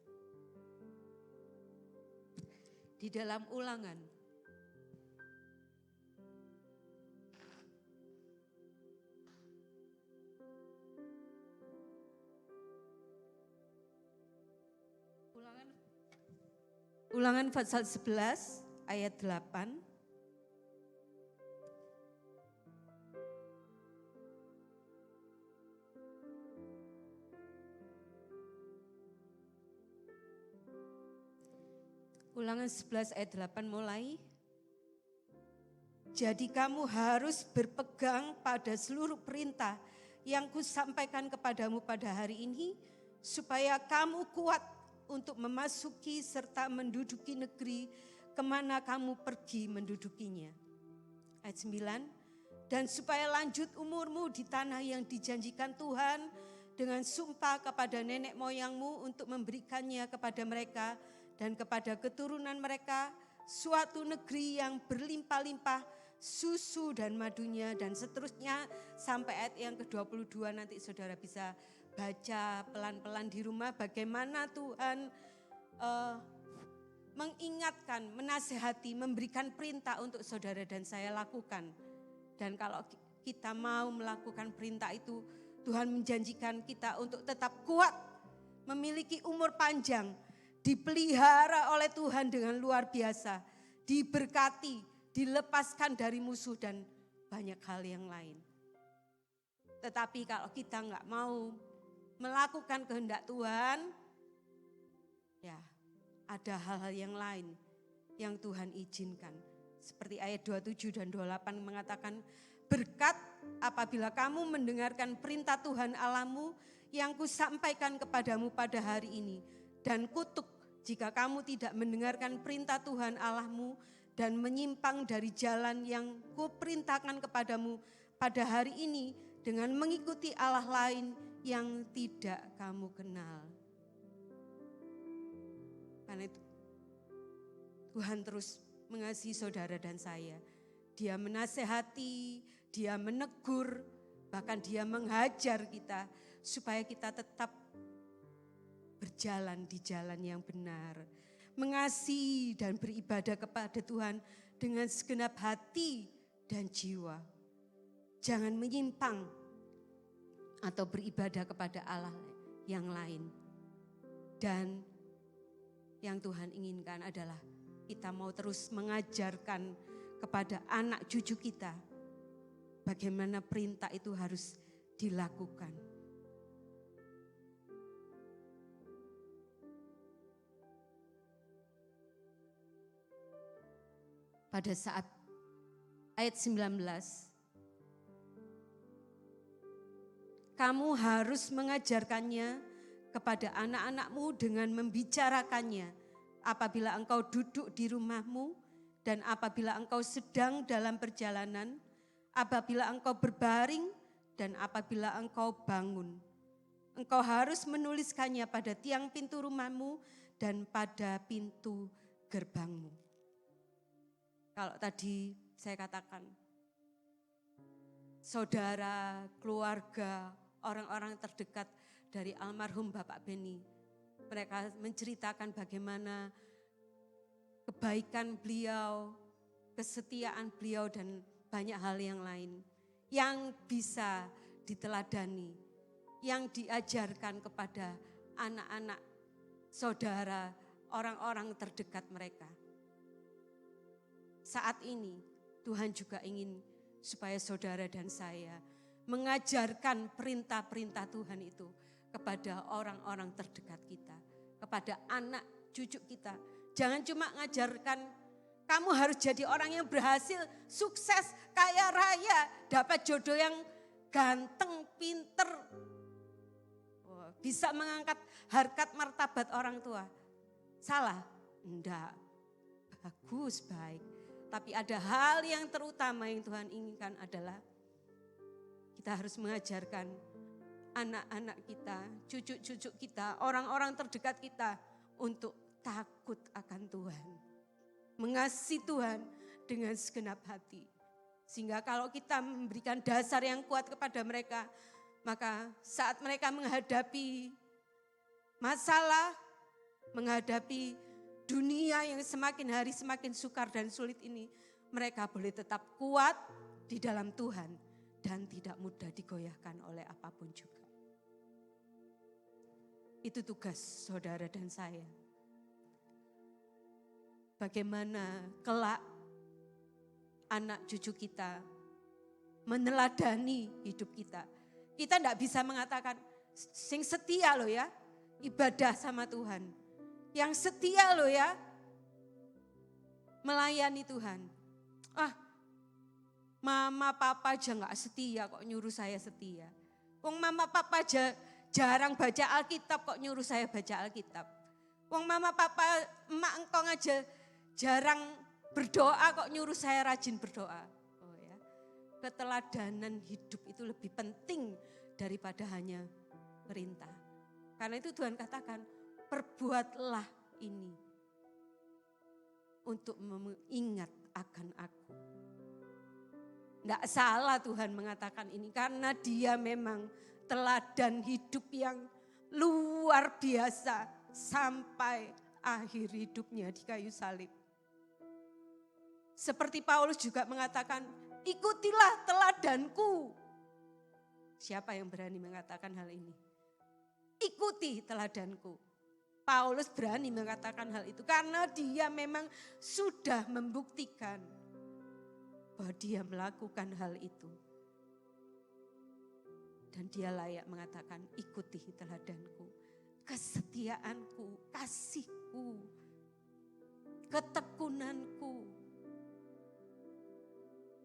Di dalam Ulangan, Ulangan pasal 11 ayat 8. Ulangan 11 ayat 8 mulai. Jadi kamu harus berpegang pada seluruh perintah yang kusampaikan kepadamu pada hari ini, supaya kamu kuat untuk memasuki serta menduduki negeri kemana kamu pergi mendudukinya. Ayat 9, dan supaya lanjut umurmu di tanah yang dijanjikan Tuhan dengan sumpah kepada nenek moyangmu untuk memberikannya kepada mereka dan kepada keturunan mereka, suatu negeri yang berlimpah-limpah susu dan madunya, dan seterusnya sampai ayat yang ke-22. Nanti saudara bisa baca pelan-pelan di rumah bagaimana Tuhan mengingatkan, menasehati, memberikan perintah untuk saudara dan saya lakukan. Dan kalau kita mau melakukan perintah itu, Tuhan menjanjikan kita untuk tetap kuat, memiliki umur panjang, dipelihara oleh Tuhan dengan luar biasa, diberkati, dilepaskan dari musuh dan banyak hal yang lain. Tetapi kalau kita nggak mau melakukan kehendak Tuhan, ya ada hal-hal yang lain yang Tuhan izinkan. Seperti ayat 27 dan 28 mengatakan, berkat apabila kamu mendengarkan perintah Tuhan Allahmu yang kusampaikan kepadamu pada hari ini, dan kutuk jika kamu tidak mendengarkan perintah Tuhan Allahmu dan menyimpang dari jalan yang kuperintahkan kepadamu pada hari ini dengan mengikuti Allah lain yang tidak kamu kenal. Karena itu Tuhan terus mengasihi saudara dan saya. Dia menasehati, dia menegur, Bahkan dia menghajar kita supaya kita tetap berjalan di jalan yang benar. Mengasihi dan beribadah kepada Tuhan dengan segenap hati dan jiwa. Jangan menyimpang atau beribadah kepada Allah yang lain. Dan yang Tuhan inginkan adalah kita mau terus mengajarkan kepada anak cucu kita bagaimana perintah itu harus dilakukan. Pada saat ayat 19, kamu harus mengajarkannya kepada anak-anakmu dengan membicarakannya apabila engkau duduk di rumahmu dan apabila engkau sedang dalam perjalanan, apabila engkau berbaring dan apabila engkau bangun. Engkau harus menuliskannya pada tiang pintu rumahmu dan pada pintu gerbangmu. Kalau tadi saya katakan, saudara, keluarga, orang-orang terdekat dari almarhum Bapak Beni, mereka menceritakan bagaimana kebaikan beliau, kesetiaan beliau dan banyak hal yang lain yang bisa diteladani, yang diajarkan kepada anak-anak, saudara, orang-orang terdekat mereka. Saat ini Tuhan juga ingin supaya saudara dan saya mengajarkan perintah-perintah Tuhan itu kepada orang-orang terdekat kita, kepada anak cucu kita. Jangan cuma mengajarkan kamu harus jadi orang yang berhasil, sukses, kaya raya, dapat jodoh yang ganteng, pinter, bisa mengangkat harkat martabat orang tua. Salah? Enggak. Bagus, baik. Tapi ada hal yang terutama yang Tuhan inginkan adalah kita harus mengajarkan anak-anak kita, cucu-cucu kita, orang-orang terdekat kita untuk takut akan Tuhan. Mengasihi Tuhan dengan segenap hati. Sehingga kalau kita memberikan dasar yang kuat kepada mereka, maka saat mereka menghadapi masalah, menghadapi dunia yang semakin hari semakin sukar dan sulit ini, mereka boleh tetap kuat di dalam Tuhan dan tidak mudah digoyahkan oleh apapun juga. Itu tugas saudara dan saya. Bagaimana kelak anak cucu kita meneladani hidup kita. Kita tidak bisa mengatakan, sing setia loh ya, ibadah sama Tuhan. Yang setia loh ya, melayani Tuhan. Mama papa aja gak setia kok nyuruh saya setia. Wong mama papa aja jarang baca Alkitab kok nyuruh saya baca Alkitab. Wong mama papa emak engkong aja jarang berdoa kok nyuruh saya rajin berdoa. Oh ya, keteladanan hidup itu lebih penting daripada hanya perintah. Karena itu Tuhan katakan, perbuatlah ini untuk mengingat akan aku. Tidak salah Tuhan mengatakan ini karena dia memang teladan hidup yang luar biasa sampai akhir hidupnya di kayu salib. Seperti Paulus juga mengatakan, ikutilah teladanku. Siapa yang berani mengatakan hal ini? Ikuti teladanku. Paulus berani mengatakan hal itu karena dia memang sudah membuktikan bahwa dia melakukan hal itu. Dan dia layak mengatakan, ikuti teladanku, kesetiaanku, kasihku, ketekunanku,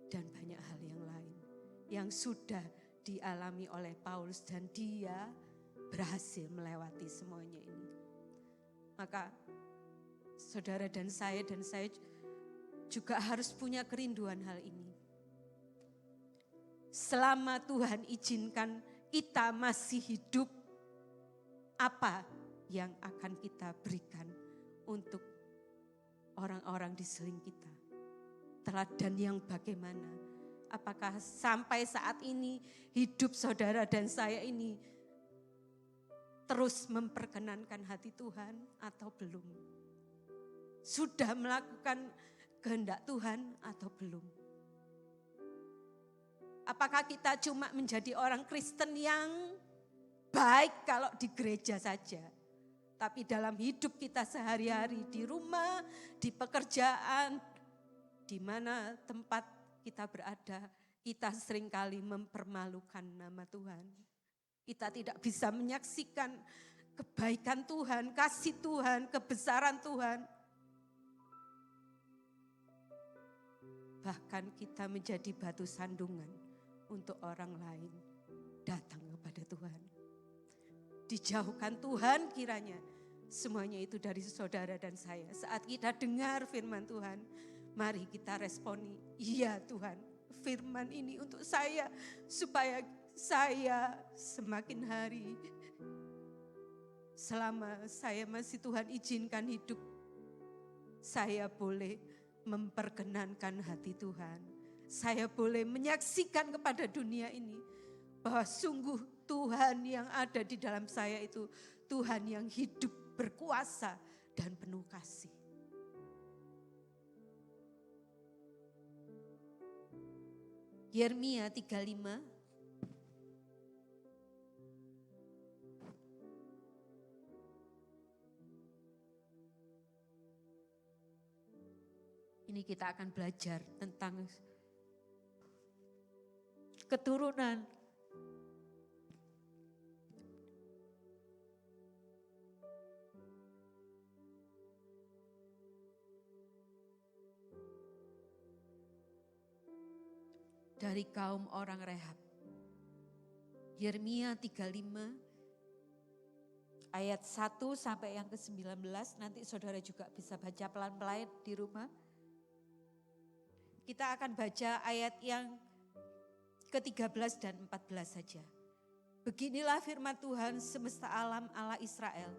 dan banyak hal yang lain yang sudah dialami oleh Paulus dan dia berhasil melewati semuanya ini. Maka saudara dan saya juga harus punya kerinduan hal ini. Selama Tuhan izinkan kita masih hidup, apa yang akan kita berikan untuk orang-orang di sekeliling kita? Teladan yang bagaimana? Apakah sampai saat ini hidup saudara dan saya ini terus memperkenankan hati Tuhan atau belum? Sudah melakukan kehendak Tuhan atau belum? Apakah kita cuma menjadi orang Kristen yang baik kalau di gereja saja, tapi dalam hidup kita sehari-hari di rumah, di pekerjaan, di mana tempat kita berada, kita seringkali mempermalukan nama Tuhan. Kita tidak bisa menyaksikan kebaikan Tuhan, kasih Tuhan, kebesaran Tuhan. Bahkan kita menjadi batu sandungan untuk orang lain datang kepada Tuhan. Dijauhkan Tuhan kiranya semuanya itu dari saudara dan saya. Saat kita dengar firman Tuhan, mari kita responi, iya Tuhan, firman ini untuk saya supaya saya semakin hari selama saya masih Tuhan izinkan hidup, saya boleh memperkenankan hati Tuhan. Saya boleh menyaksikan kepada dunia ini bahwa sungguh Tuhan yang ada di dalam saya itu Tuhan yang hidup, berkuasa dan penuh kasih. Yeremia 35 ini kita akan belajar tentang keturunan. Dari kaum orang Rehab. Yeremia 35 ayat 1 sampai yang ke-19. Nanti saudara juga bisa baca pelan-pelan di rumah. Kita akan baca ayat yang ke-13 dan 14 saja. Beginilah firman Tuhan semesta alam Allah Israel.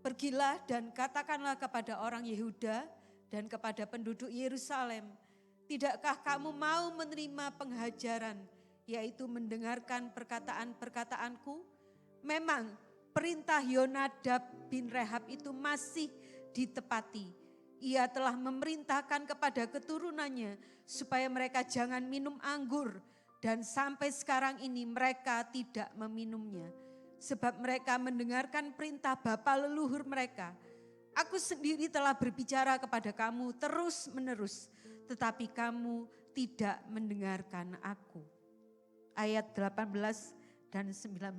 Pergilah dan katakanlah kepada orang Yehuda dan kepada penduduk Yerusalem, tidakkah kamu mau menerima penghajaran, yaitu mendengarkan perkataan-perkataanku? Memang perintah Yonadab bin Rehab itu masih ditepati. Ia telah memerintahkan kepada keturunannya supaya mereka jangan minum anggur, dan sampai sekarang ini mereka tidak meminumnya. Sebab mereka mendengarkan perintah bapa leluhur mereka. Aku sendiri telah berbicara kepada kamu terus menerus, tetapi kamu tidak mendengarkan aku. Ayat 18 dan 19.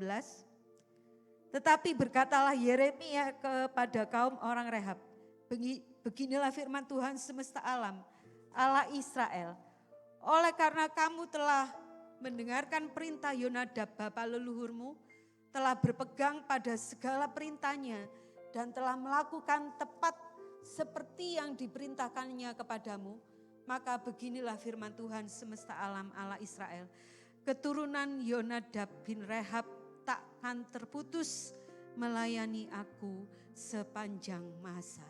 Tetapi berkatalah Yeremia kepada kaum orang Rehab, beginilah firman Tuhan semesta alam, Allah Israel. Oleh karena kamu telah mendengarkan perintah Yonadab bapa leluhurmu, telah berpegang pada segala perintahnya, dan telah melakukan tepat seperti yang diperintahkannya kepadamu, maka beginilah firman Tuhan semesta alam Allah Israel. Keturunan Yonadab bin Rehab takkan terputus melayani aku sepanjang masa.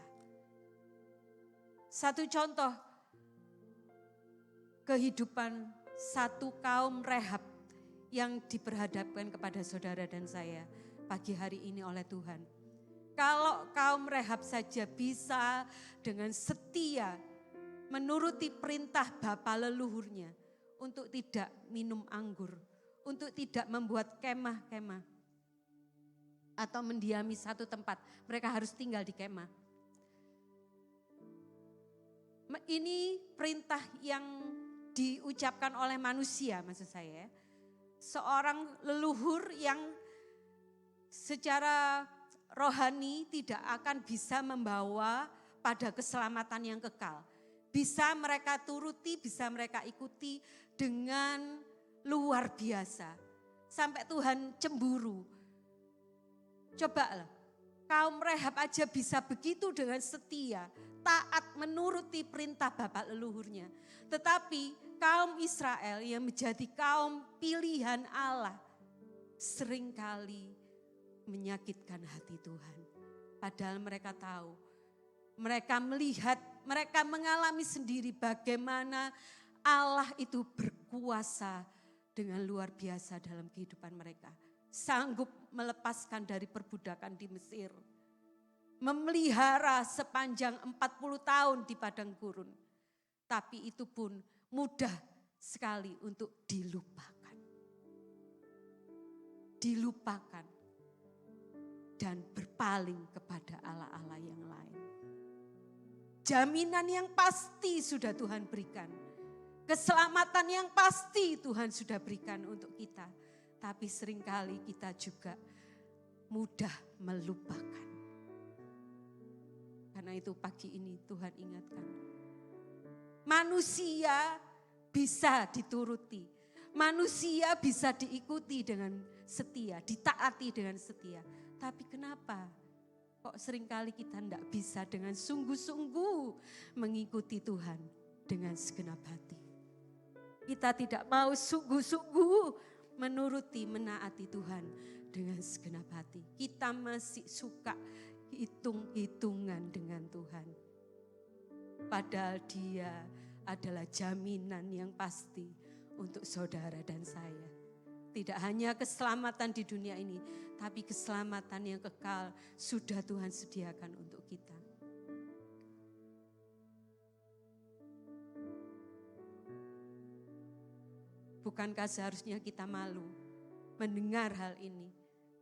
Satu contoh kehidupan satu kaum Rehab yang diperhadapkan kepada saudara dan saya pagi hari ini oleh Tuhan. Kalau kaum Rehab saja bisa dengan setia menuruti perintah bapa leluhurnya untuk tidak minum anggur, untuk tidak membuat kemah-kemah atau mendiami satu tempat, mereka harus tinggal di kemah. Ini perintah yang diucapkan oleh manusia, maksud saya. Seorang leluhur yang secara rohani tidak akan bisa membawa pada keselamatan yang kekal. Bisa mereka turuti, bisa mereka ikuti dengan luar biasa. Sampai Tuhan cemburu. Cobalah, kaum Rehab aja bisa begitu dengan setia, taat menuruti perintah bapak leluhurnya. Tetapi kaum Israel yang menjadi kaum pilihan Allah seringkali menyakitkan hati Tuhan. Padahal mereka tahu, mereka melihat, mereka mengalami sendiri bagaimana Allah itu berkuasa berkuasa dengan luar biasa dalam kehidupan mereka. Sanggup melepaskan dari perbudakan di Mesir. Memelihara sepanjang 40 tahun di padang gurun. Tapi itu pun mudah sekali untuk dilupakan. Dilupakan. Dan berpaling kepada Allah-Allah yang lain. Jaminan yang pasti sudah Tuhan berikan. Keselamatan yang pasti Tuhan sudah berikan untuk kita. Tapi seringkali kita juga mudah melupakan. Karena itu pagi ini Tuhan ingatkan. Manusia bisa dituruti. Manusia bisa diikuti dengan setia, ditaati dengan setia. Tapi kenapa kok seringkali kita tidak bisa dengan sungguh-sungguh mengikuti Tuhan dengan segenap hati. Kita tidak mau sungguh-sungguh menuruti, menaati Tuhan dengan segenap hati. Kita masih suka hitung-hitungan dengan Tuhan. Padahal Dia adalah jaminan yang pasti untuk saudara dan saya. Tidak hanya keselamatan di dunia ini, tapi keselamatan yang kekal sudah Tuhan sediakan untuk kita. Bukankah seharusnya kita malu mendengar hal ini?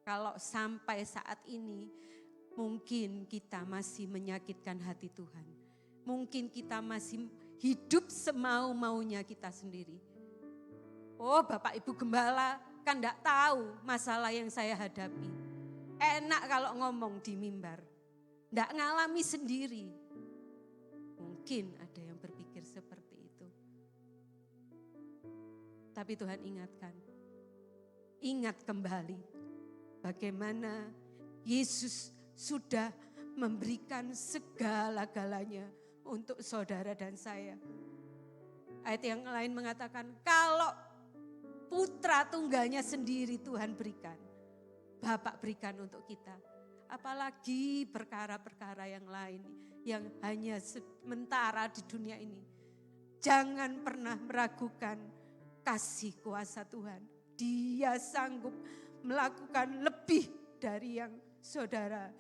Kalau sampai saat ini mungkin kita masih menyakitkan hati Tuhan. Mungkin kita masih hidup semau-maunya kita sendiri. Oh, Bapak Ibu Gembala kan enggak tahu masalah yang saya hadapi. Enak kalau ngomong di mimbar. Enggak ngalami sendiri. Mungkin ada yang berpikir seperti itu. Tapi Tuhan ingatkan. Ingat kembali bagaimana Yesus sudah memberikan segala-galanya untuk saudara dan saya. Ayat yang lain mengatakan kalau putra tunggalnya sendiri Tuhan berikan, Bapak berikan untuk kita. Apalagi perkara-perkara yang lain yang hanya sementara di dunia ini. Jangan pernah meragukan kasih kuasa Tuhan. Dia sanggup melakukan lebih dari yang saudara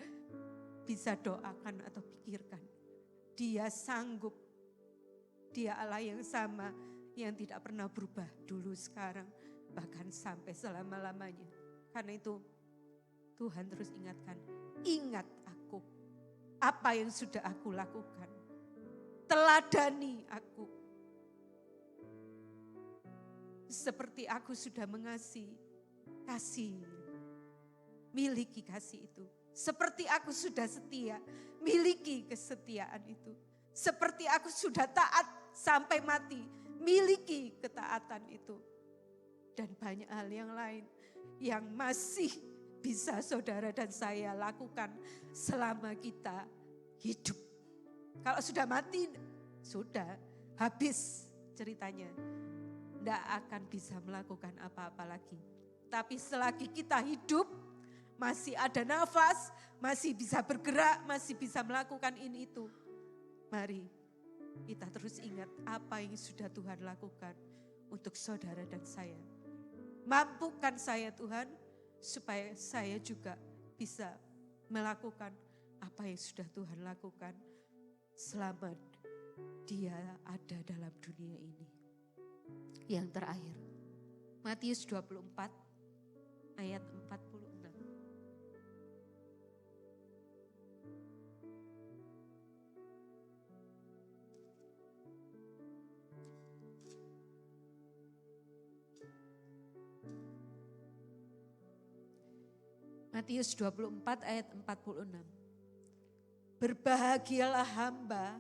bisa doakan atau pikirkan. Dia sanggup. Dia Allah yang sama yang tidak pernah berubah dulu, sekarang, bahkan sampai selama-lamanya. Karena itu Tuhan terus ingatkan, ingat aku, apa yang sudah aku lakukan. Teladani aku. Seperti aku sudah mengasihi, kasih. Miliki kasih itu. Seperti aku sudah setia, miliki kesetiaan itu. Seperti aku sudah taat sampai mati, miliki ketaatan itu. Dan banyak hal yang lain yang masih bisa saudara dan saya lakukan selama kita hidup. Kalau sudah mati, sudah habis ceritanya. Tidak akan bisa melakukan apa-apa lagi. Tapi selagi kita hidup, masih ada nafas, masih bisa bergerak, masih bisa melakukan ini itu. Mari kita terus ingat apa yang sudah Tuhan lakukan untuk saudara dan saya. Mampukan saya Tuhan supaya saya juga bisa melakukan apa yang sudah Tuhan lakukan selama Dia ada dalam dunia ini. Yang terakhir, Matius 24 ayat 46. Matius 24 ayat 46. Berbahagialah hamba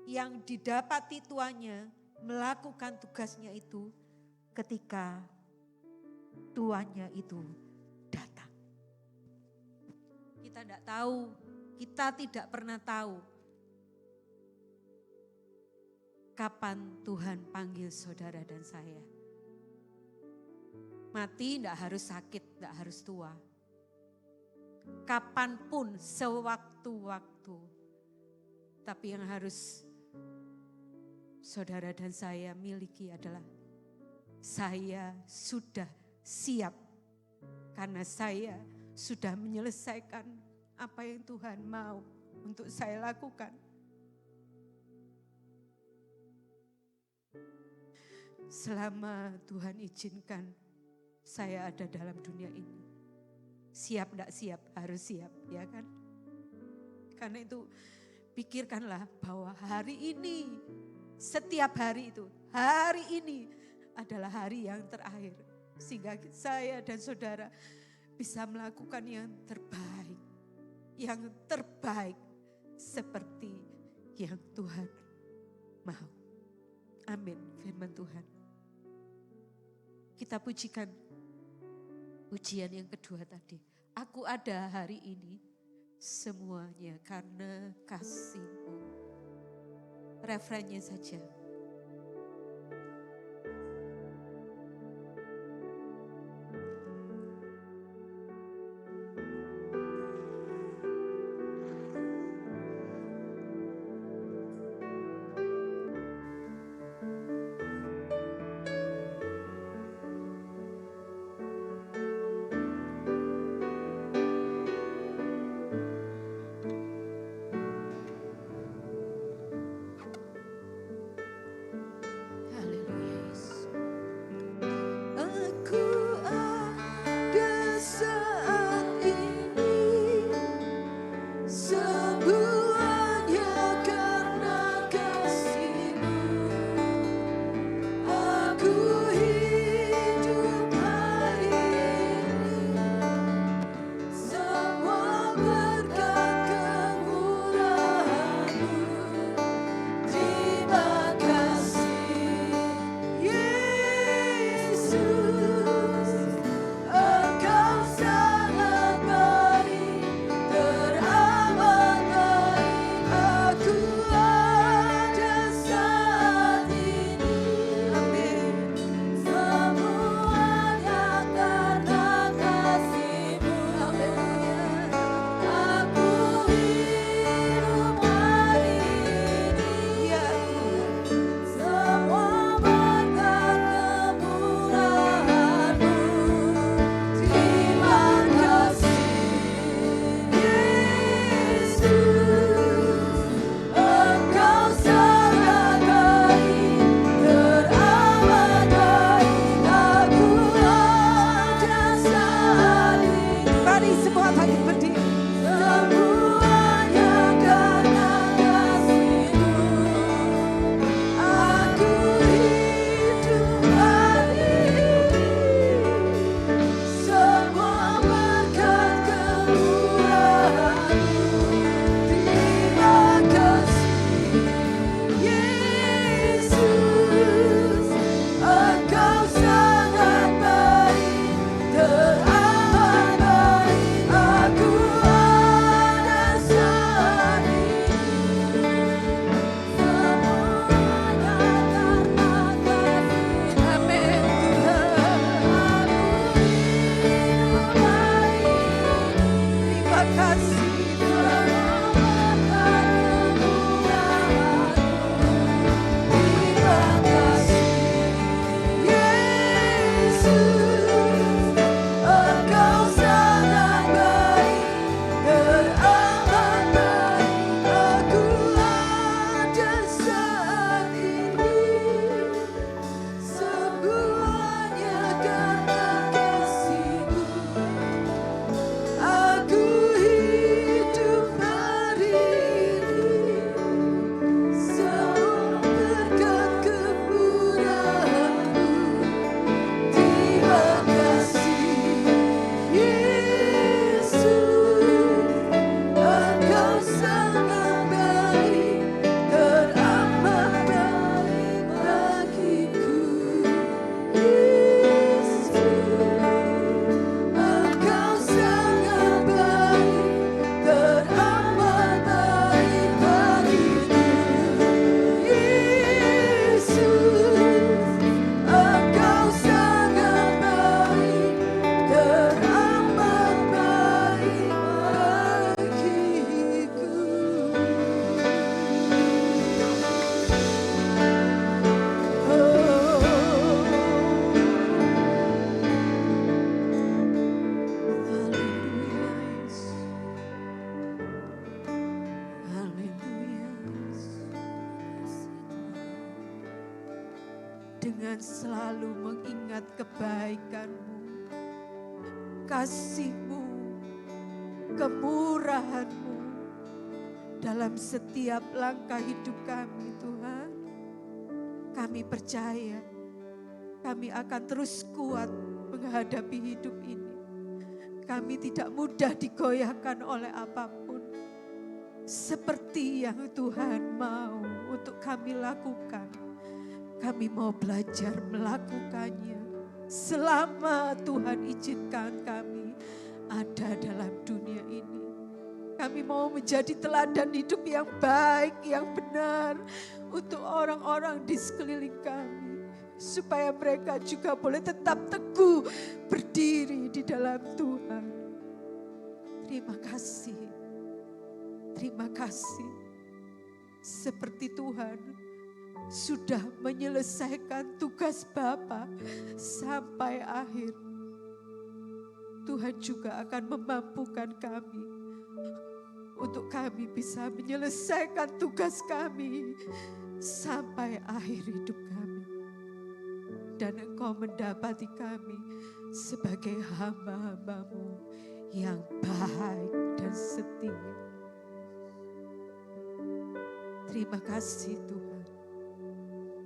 yang didapati tuannya melakukan tugasnya itu ketika tuannya itu datang. Kita tidak tahu, kita tidak pernah tahu kapan Tuhan panggil saudara dan saya. Mati tidak harus sakit, tidak harus tua. Kapanpun, sewaktu-waktu. Tapi yang harus saudara dan saya miliki adalah saya sudah siap karena saya sudah menyelesaikan apa yang Tuhan mau untuk saya lakukan. Selama Tuhan izinkan saya ada dalam dunia ini. Siap enggak siap? Harus siap, ya kan? Karena itu pikirkanlah bahwa hari ini, setiap hari itu, hari ini adalah hari yang terakhir. Sehingga saya dan saudara bisa melakukan yang terbaik. Yang terbaik seperti yang Tuhan mau. Amin, firman Tuhan. Kita pujikan pujian yang kedua tadi. Aku ada hari ini semuanya karena kasih-Mu. Refrennya saja. Aku dengan selalu mengingat kebaikan-Mu, kasih-Mu, kemurahan-Mu dalam setiap langkah hidup kami Tuhan. Kami percaya kami akan terus kuat menghadapi hidup ini. Kami tidak mudah digoyahkan oleh apapun. Seperti yang Tuhan mau untuk kami lakukan, kami mau belajar melakukannya selama Tuhan izinkan kami ada dalam dunia ini. Kami mau menjadi teladan hidup yang baik, yang benar untuk orang-orang di sekeliling kami. Supaya mereka juga boleh tetap teguh berdiri di dalam Tuhan. Terima kasih. Terima kasih. Seperti Tuhan sudah menyelesaikan tugas Bapa sampai akhir. Tuhan juga akan memampukan kami untuk kami bisa menyelesaikan tugas kami sampai akhir hidup kami. Dan Engkau mendapati kami sebagai hamba-hamba-Mu yang baik dan setia. Terima kasih Tuhan.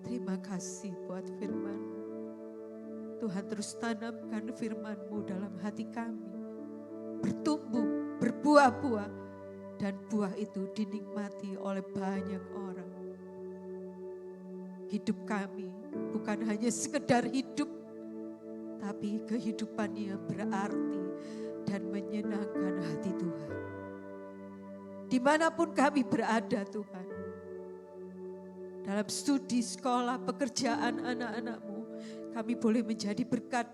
Terima kasih buat firman-Mu. Tuhan terus tanamkan firman-Mu dalam hati kami. Bertumbuh, berbuah-buah. Dan buah itu dinikmati oleh banyak orang. Hidup kami bukan hanya sekedar hidup, tapi kehidupannya berarti dan menyenangkan hati Tuhan. Dimanapun kami berada Tuhan, dalam studi, sekolah, pekerjaan anak-anak-Mu, kami boleh menjadi berkat.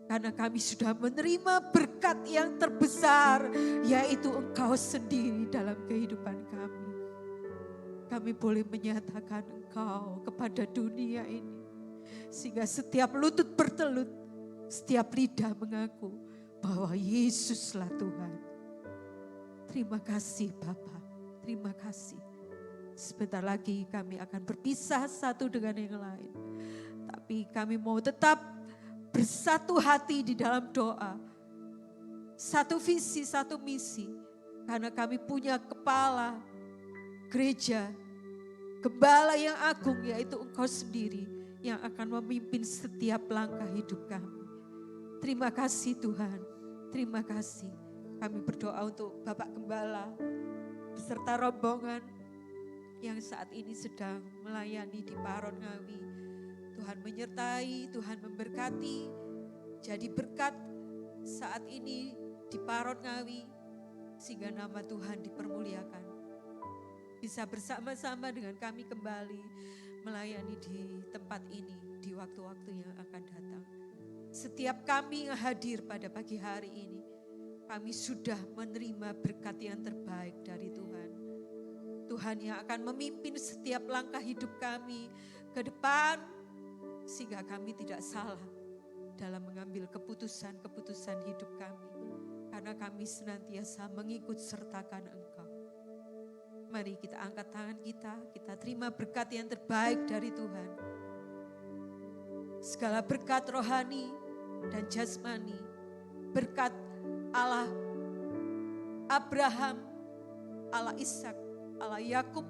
Karena kami sudah menerima berkat yang terbesar, yaitu Engkau sendiri dalam kehidupan kami. Kami boleh menyatakan Engkau kepada dunia ini. Sehingga setiap lutut bertelut, setiap lidah mengaku bahwa Yesuslah Tuhan. Terima kasih Bapa, terima kasih. Sebentar lagi kami akan berpisah satu dengan yang lain. Tapi kami mau tetap bersatu hati di dalam doa. Satu visi, satu misi. Karena kami punya kepala gereja, gembala yang agung, yaitu Engkau sendiri yang akan memimpin setiap langkah hidup kami. Terima kasih Tuhan, terima kasih. Kami berdoa untuk Bapak Gembala beserta rombongan yang saat ini sedang melayani di Paron Ngawi. Tuhan menyertai, Tuhan memberkati. Jadi berkat saat ini di Paron Ngawi, sehingga nama Tuhan dipermuliakan. Bisa bersama-sama dengan kami kembali melayani di tempat ini di waktu-waktu yang akan datang. Setiap kami yang hadir pada pagi hari ini, kami sudah menerima berkat yang terbaik dari Tuhan. Tuhan yang akan memimpin setiap langkah hidup kami ke depan, sehingga kami tidak salah dalam mengambil keputusan-keputusan hidup kami. Karena kami senantiasa mengikut sertakan Engkau. Mari kita angkat tangan kita terima berkat yang terbaik dari Tuhan. Segala berkat rohani dan jasmani, berkat Allah Abraham, Allah Ishak, Allah Yakub,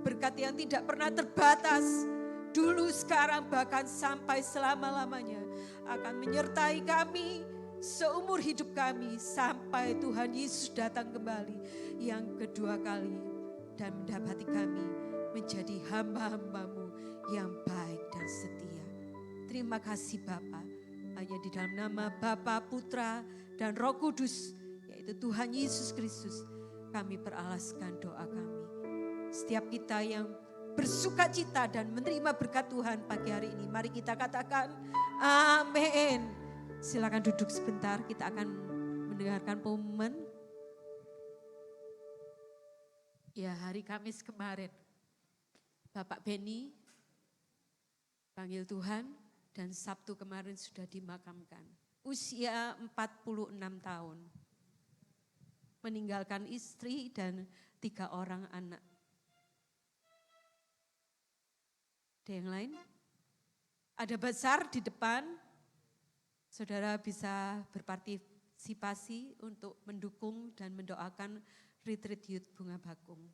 berkat yang tidak pernah terbatas, dulu, sekarang, bahkan sampai selama-lamanya akan menyertai kami seumur hidup kami sampai Tuhan Yesus datang kembali yang kedua kali dan mendapati kami menjadi hamba-hamba-Mu yang baik dan setia. Terima kasih Bapa. Hanya di dalam nama Bapa, Putra, dan Roh Kudus, yaitu Tuhan Yesus Kristus, kami peralaskan doa kami. Setiap kita yang bersuka cita dan menerima berkat Tuhan pagi hari ini, mari kita katakan amin. Silakan duduk sebentar, kita akan mendengarkan pengumuman. Ya, hari Kamis kemarin Bapak Beni panggil Tuhan dan Sabtu kemarin sudah dimakamkan. Usia 46 tahun. Meninggalkan istri dan 3 orang anak. Ada yang lain? Ada bazar di depan, saudara bisa berpartisipasi untuk mendukung dan mendoakan retreat youth Bunga Bakung.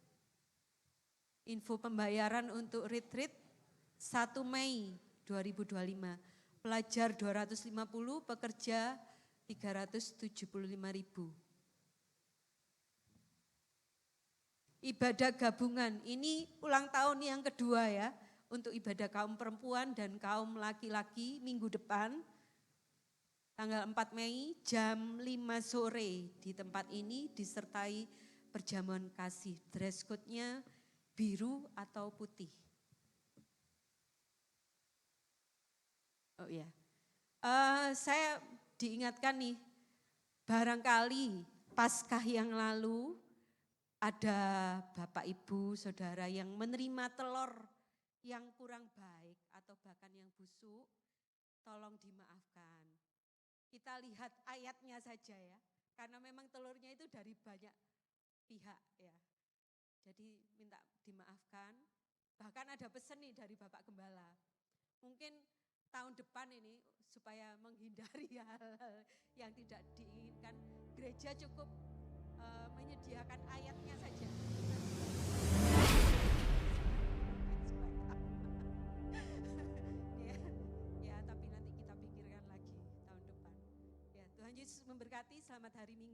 Info pembayaran untuk retreat 1 Mei 2025, pelajar 250, pekerja 375.000. Ibadah gabungan, ini ulang tahun yang kedua ya, untuk ibadah kaum perempuan dan kaum laki-laki minggu depan, tanggal 4 Mei jam 5 sore di tempat ini disertai perjamuan kasih. Dress code-nya biru atau putih. Oh iya, saya diingatkan nih, barangkali Paskah yang lalu ada Bapak Ibu Saudara yang menerima telur yang kurang baik atau bahkan yang busuk, tolong dimaafkan. Kita lihat ayatnya saja ya, karena memang telurnya itu dari banyak pihak ya. Jadi minta dimaafkan, bahkan ada pesan nih dari Bapak Gembala. Mungkin tahun depan ini supaya menghindari hal-hal yang tidak diinginkan, gereja cukup menyediakan ayatnya saja. Ya, tapi nanti kita pikirkan lagi tahun depan. Ya, Tuhan Yesus memberkati, selamat hari Minggu.